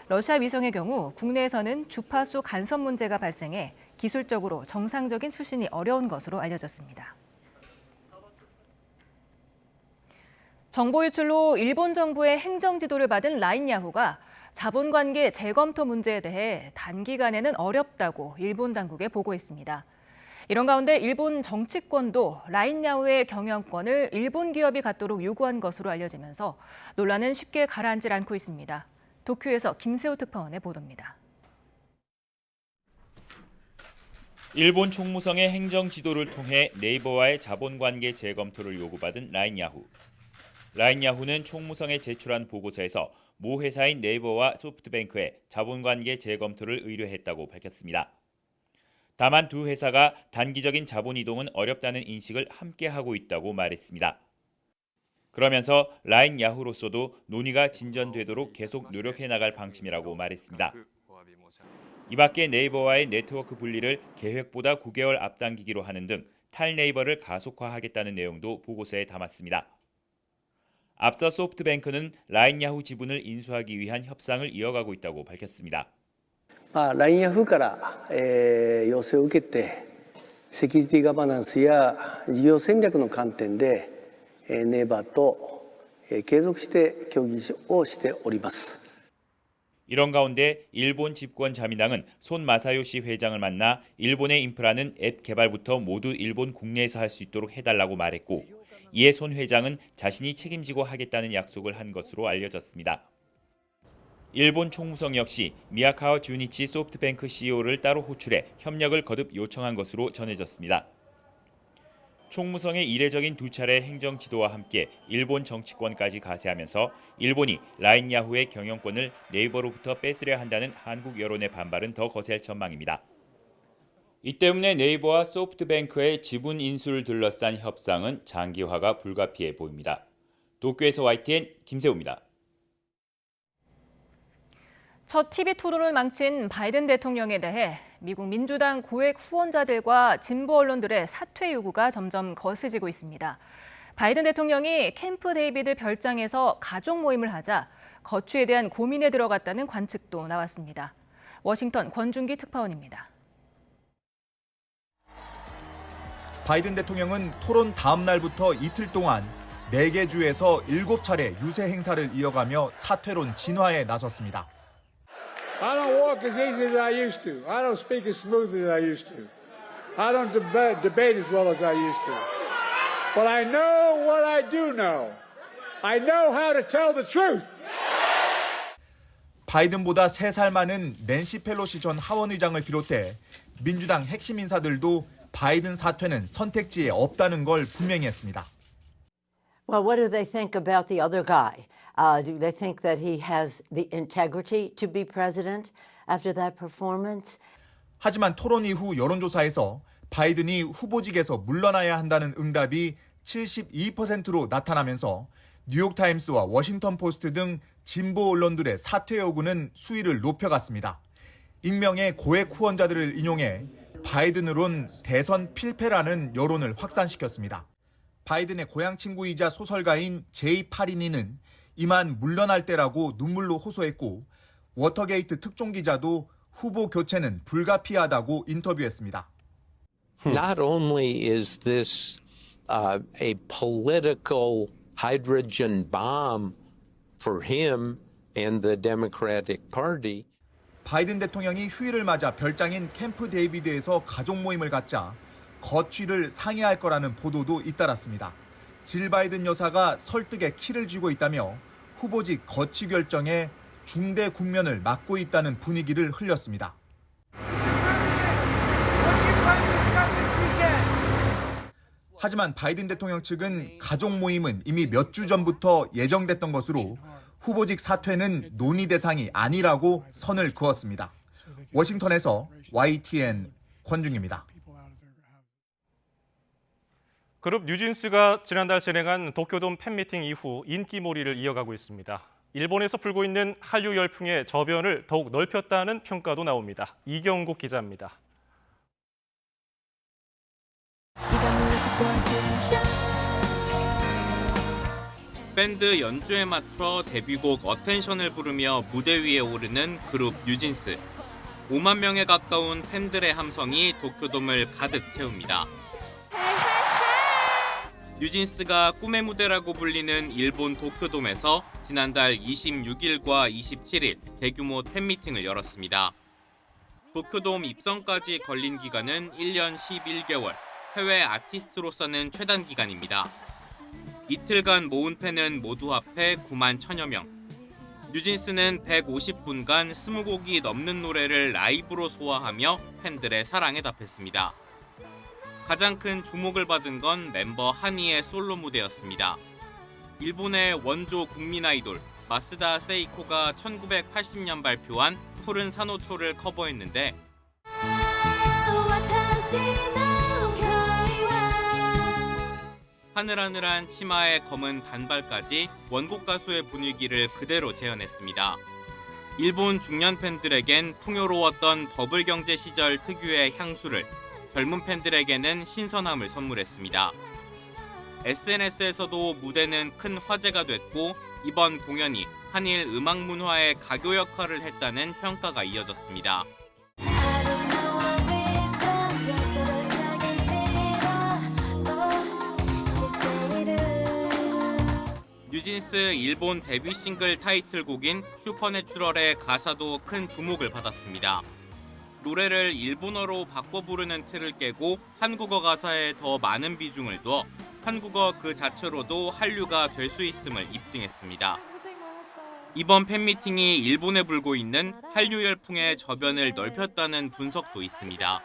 Speaker 1: 러시아 위성의 경우 국내에서는 주파수 간섭 문제가 발생해 기술적으로 정상적인 수신이 어려운 것으로 알려졌습니다. 정보 유출로 일본 정부의 행정 지도를 받은 라인야후가 자본관계 재검토 문제에 대해 단기간에는 어렵다고 일본 당국에 보고했습니다. 이런 가운데 일본 정치권도 라인야후의 경영권을 일본 기업이 갖도록 요구한 것으로 알려지면서 논란은 쉽게 가라앉질 않고 있습니다. 도쿄에서 김세호 특파원의 보도입니다.
Speaker 9: 일본 총무성의 행정 지도를 통해 네이버와의 자본관계 재검토를 요구받은 라인야후. 라인야후는 총무성에 제출한 보고서에서 모 회사인 네이버와 소프트뱅크의 자본관계 재검토를 의뢰했다고 밝혔습니다. 다만 두 회사가 단기적인 자본 이동은 어렵다는 인식을 함께 하고 있다고 말했습니다. 그러면서 라인야후로서도 논의가 진전되도록 계속 노력해 나갈 방침이라고 말했습니다. 이 밖에 네이버와의 네트워크 분리를 계획보다 9개월 앞당기기로 하는 등 탈네이버를 가속화하겠다는 내용도 보고서에 담았습니다. 앞서 소프트뱅크는 라인야후 지분을 인수하기 위한 협상을 이어가고 있다고 밝혔습니다.
Speaker 10: 라인야후から要請を受けてセキュリティガバナンスや事業戦略の観点でネイバーと継続して協議をしております。
Speaker 9: 이런 가운데 일본 집권 자민당은 손 마사요시 회장을 만나 일본의 인프라는 앱 개발부터 모두 일본 국내에서 할 수 있도록 해달라고 말했고 이에 손 회장은 자신이 책임지고 하겠다는 약속을 한 것으로 알려졌습니다. 일본 총무성 역시 미야카와 주니치 소프트뱅크 CEO를 따로 호출해 협력을 거듭 요청한 것으로 전해졌습니다. 총무성의 이례적인 두 차례 행정 지도와 함께 일본 정치권까지 가세하면서 일본이 라인 야후의 경영권을 네이버로부터 뺏으려 한다는 한국 여론의 반발은 더 거셀 전망입니다. 이 때문에 네이버와 소프트뱅크의 지분 인수를 둘러싼 협상은 장기화가 불가피해 보입니다. 도쿄에서 YTN 김세우입니다.
Speaker 1: 첫 TV 토론을 망친 바이든 대통령에 대해 미국 민주당 고액 후원자들과 진보 언론들의 사퇴 요구가 점점 거세지고 있습니다. 바이든 대통령이 캠프 데이비드 별장에서 가족 모임을 하자 거취에 대한 고민에 들어갔다는 관측도 나왔습니다. 워싱턴 권준기 특파원입니다.
Speaker 7: 바이든 대통령은 토론 다음 날부터 이틀 동안 4개 주에서 7차례 유세 행사를 이어가며 사퇴론 진화에 나섰습니다.
Speaker 8: I don't walk as easy as I used to. I don't speak as smooth as I used to. I don't debate as well as I used to. But I know what I do know. I know how to tell the truth.
Speaker 7: 바이든보다 3살 많은 낸시 펠로시 전 하원의장을 비롯해 민주당 핵심 인사들도 바이든 사퇴는 선택지에 없다는 걸 분명히 했습니다.
Speaker 21: Well, what do they think about the other guy? Do they think that he has the integrity to be president after that performance?
Speaker 7: 하지만 토론 이후 여론조사에서 바이든이 후보직에서 물러나야 한다는 응답이 72%로 나타나면서 뉴욕타임스와 워싱턴포스트 등 진보 언론들의 사퇴 요구는 수위를 높여갔습니다. 익명의 고액 후원자들을 인용해 바이든으론 대선 필패라는 여론을 확산시켰습니다. 바이든의 고향 친구이자 소설가인 제이 파리니는 이만 물러날 때라고 눈물로 호소했고 워터게이트 특종 기자도 후보 교체는 불가피하다고 인터뷰했습니다.
Speaker 22: Not only is this a political hydrogen bomb for him and the Democratic Party.
Speaker 7: 바이든 대통령이 휴일을 맞아 별장인 캠프 데이비드에서 가족 모임을 갖자 거취를 상의할 거라는 보도도 잇따랐습니다. 질 바이든 여사가 설득에 키를 쥐고 있다며 후보직 거취 결정에 중대 국면을 맞고 있다는 분위기를 흘렸습니다. 하지만 바이든 대통령 측은 가족 모임은 이미 몇 주 전부터 예정됐던 것으로 후보직 사퇴는 논의 대상이 아니라고 선을 그었습니다. 워싱턴에서 YTN 권중입니다.
Speaker 2: 그룹 뉴진스가 지난달 진행한 도쿄돔 팬미팅 이후 인기몰이를 이어가고 있습니다. 일본에서 불고 있는 한류 열풍의 저변을 더욱 넓혔다는 평가도 나옵니다. 이경국 기자입니다.
Speaker 25: 밴드 연주에 맞춰 데뷔곡 어텐션을 부르며 무대 위에 오르는 그룹 뉴진스. 5만 명에 가까운 팬들의 함성이 도쿄돔을 가득 채웁니다. 뉴진스가 꿈의 무대라고 불리는 일본 도쿄돔에서 지난달 26일과 27일 대규모 팬미팅을 열었습니다. 도쿄돔 입성까지 걸린 기간은 1년 11개월, 해외 아티스트로서는 최단 기간입니다. 이틀간 모은 팬은 모두 합해 9만 1천여 명. 뉴진스는 150분간 20곡이 넘는 노래를 라이브로 소화하며 팬들의 사랑에 답했습니다. 가장 큰 주목을 받은 건 멤버 하니의 솔로 무대였습니다. 일본의 원조 국민 아이돌 마스다 세이코가 1980년 발표한 푸른 산호초를 커버했는데 하늘하늘한 치마에 검은 단발까지 원곡 가수의 분위기를 그대로 재현했습니다. 일본 중년 팬들에겐 풍요로웠던 버블 경제 시절 특유의 향수를, 젊은 팬들에게는 신선함을 선물했습니다. SNS에서도 무대는 큰 화제가 됐고 이번 공연이 한일 음악 문화의 가교 역할을 했다는 평가가 이어졌습니다. 뉴진스 일본 데뷔 싱글 타이틀곡인 슈퍼내추럴의 가사도 큰 주목을 받았습니다. 노래를 일본어로 바꿔 부르는 틀을 깨고 한국어 가사에 더 많은 비중을 둬 한국어 그 자체로도 한류가 될 수 있음을 입증했습니다. 이번 팬미팅이 일본에 불고 있는 한류 열풍의 저변을 넓혔다는 분석도 있습니다.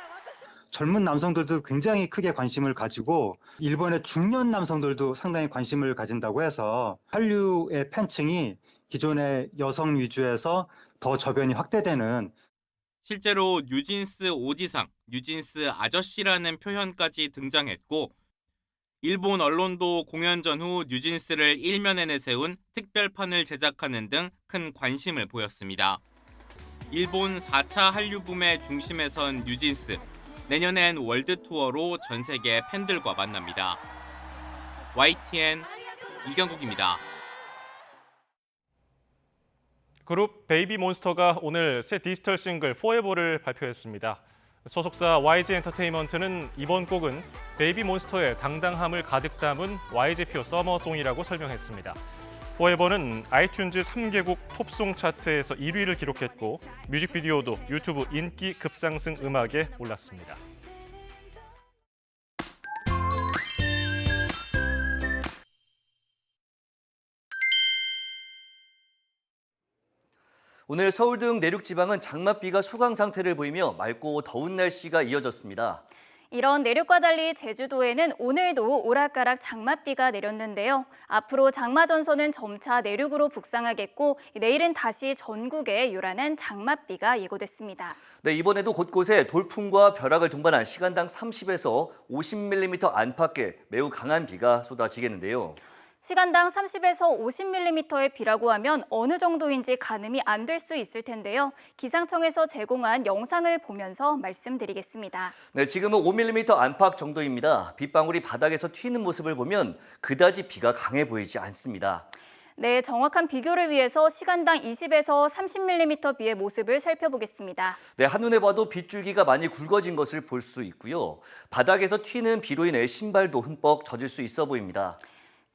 Speaker 3: 젊은 남성들도 굉장히 크게 관심을 가지고 일본의 중년 남성들도 상당히 관심을 가진다고 해서 한류의 팬층이 기존의 여성 위주에서 더 저변이 확대되는
Speaker 25: 실제로 뉴진스 오지상, 뉴진스 아저씨라는 표현까지 등장했고 일본 언론도 공연 전후 뉴진스를 일면에 내세운 특별판을 제작하는 등 큰 관심을 보였습니다. 일본 4차 한류 붐의 중심에 선 뉴진스. 내년엔 월드 투어로 전 세계 팬들과 만납니다. YTN 이경국입니다.
Speaker 2: 그룹 베이비몬스터가 오늘 새 디지털 싱글 Forever를 발표했습니다. 소속사 YG 엔터테인먼트는 이번 곡은 베이비몬스터의 당당함을 가득 담은 YG표 서머송이라고 설명했습니다. Forever는 아이튠즈 3개국 톱송 차트에서 1위를 기록했고 뮤직비디오도 유튜브 인기 급상승 음악에 올랐습니다.
Speaker 11: 오늘 서울 등 내륙 지방은 장맛비가 소강 상태를 보이며 맑고 더운 날씨가 이어졌습니다.
Speaker 12: 이런 내륙과 달리 제주도에는 오늘도 오락가락 장맛비가 내렸는데요. 앞으로 장마 전선은 점차 내륙으로 북상하겠고 내일은 다시 전국에 요란한 장맛비가 예고됐습니다.
Speaker 11: 네, 이번에도 곳곳에 돌풍과 벼락을 동반한 시간당 30에서 50mm 안팎의 매우 강한 비가 쏟아지겠는데요.
Speaker 12: 시간당 30에서 50mm의 비라고 하면 어느 정도인지 가늠이 안 될 수 있을 텐데요. 기상청에서 제공한 영상을 보면서 말씀드리겠습니다.
Speaker 11: 네, 지금은 5mm 안팎 정도입니다. 빗방울이 바닥에서 튀는 모습을 보면 그다지 비가 강해 보이지 않습니다.
Speaker 12: 네, 정확한 비교를 위해서 시간당 20에서 30mm 비의 모습을 살펴보겠습니다.
Speaker 11: 네, 한눈에 봐도 빗줄기가 많이 굵어진 것을 볼 수 있고요. 바닥에서 튀는 비로 인해 신발도 흠뻑 젖을 수 있어 보입니다.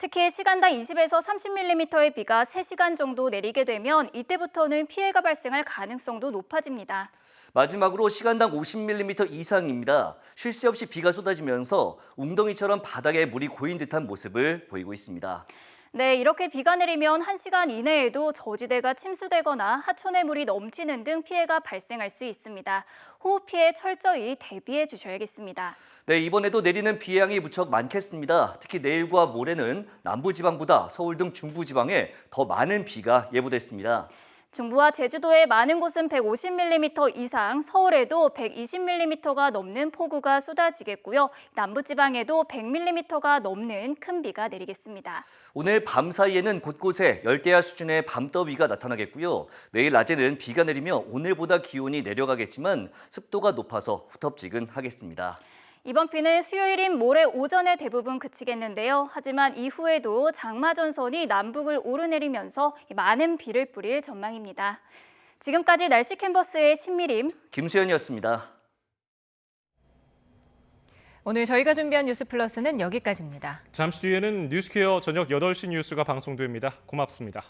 Speaker 12: 특히 시간당 20에서 30mm의 비가 3시간 정도 내리게 되면 이때부터는 피해가 발생할 가능성도 높아집니다.
Speaker 11: 마지막으로 시간당 50mm 이상입니다. 쉴 새 없이 비가 쏟아지면서 웅덩이처럼 바닥에 물이 고인 듯한 모습을 보이고 있습니다.
Speaker 12: 네, 이렇게 비가 내리면 1시간 이내에도 저지대가 침수되거나 하천에 물이 넘치는 등 피해가 발생할 수 있습니다. 호우 피해 철저히 대비해 주셔야겠습니다.
Speaker 11: 네, 이번에도 내리는 비 양이 무척 많겠습니다. 특히 내일과 모레는 남부지방보다 서울 등 중부지방에 더 많은 비가 예보됐습니다.
Speaker 12: 중부와 제주도의 많은 곳은 150mm 이상, 서울에도 120mm가 넘는 폭우가 쏟아지겠고요. 남부지방에도 100mm가 넘는 큰 비가 내리겠습니다.
Speaker 11: 오늘 밤 사이에는 곳곳에 열대야 수준의 밤더위가 나타나겠고요. 내일 낮에는 비가 내리며 오늘보다 기온이 내려가겠지만 습도가 높아서 후텁지근하겠습니다.
Speaker 12: 이번 비는 수요일인 모레 오전에 대부분 그치겠는데요. 하지만 이후에도 장마 전선이 남북을 오르내리면서 많은 비를 뿌릴 전망입니다. 지금까지 날씨 캔버스의 신미림,
Speaker 11: 김수현이었습니다.
Speaker 1: 오늘 저희가 준비한 뉴스 플러스는 여기까지입니다.
Speaker 2: 잠시 뒤에는 뉴스케어 저녁 8시 뉴스가 방송됩니다. 고맙습니다.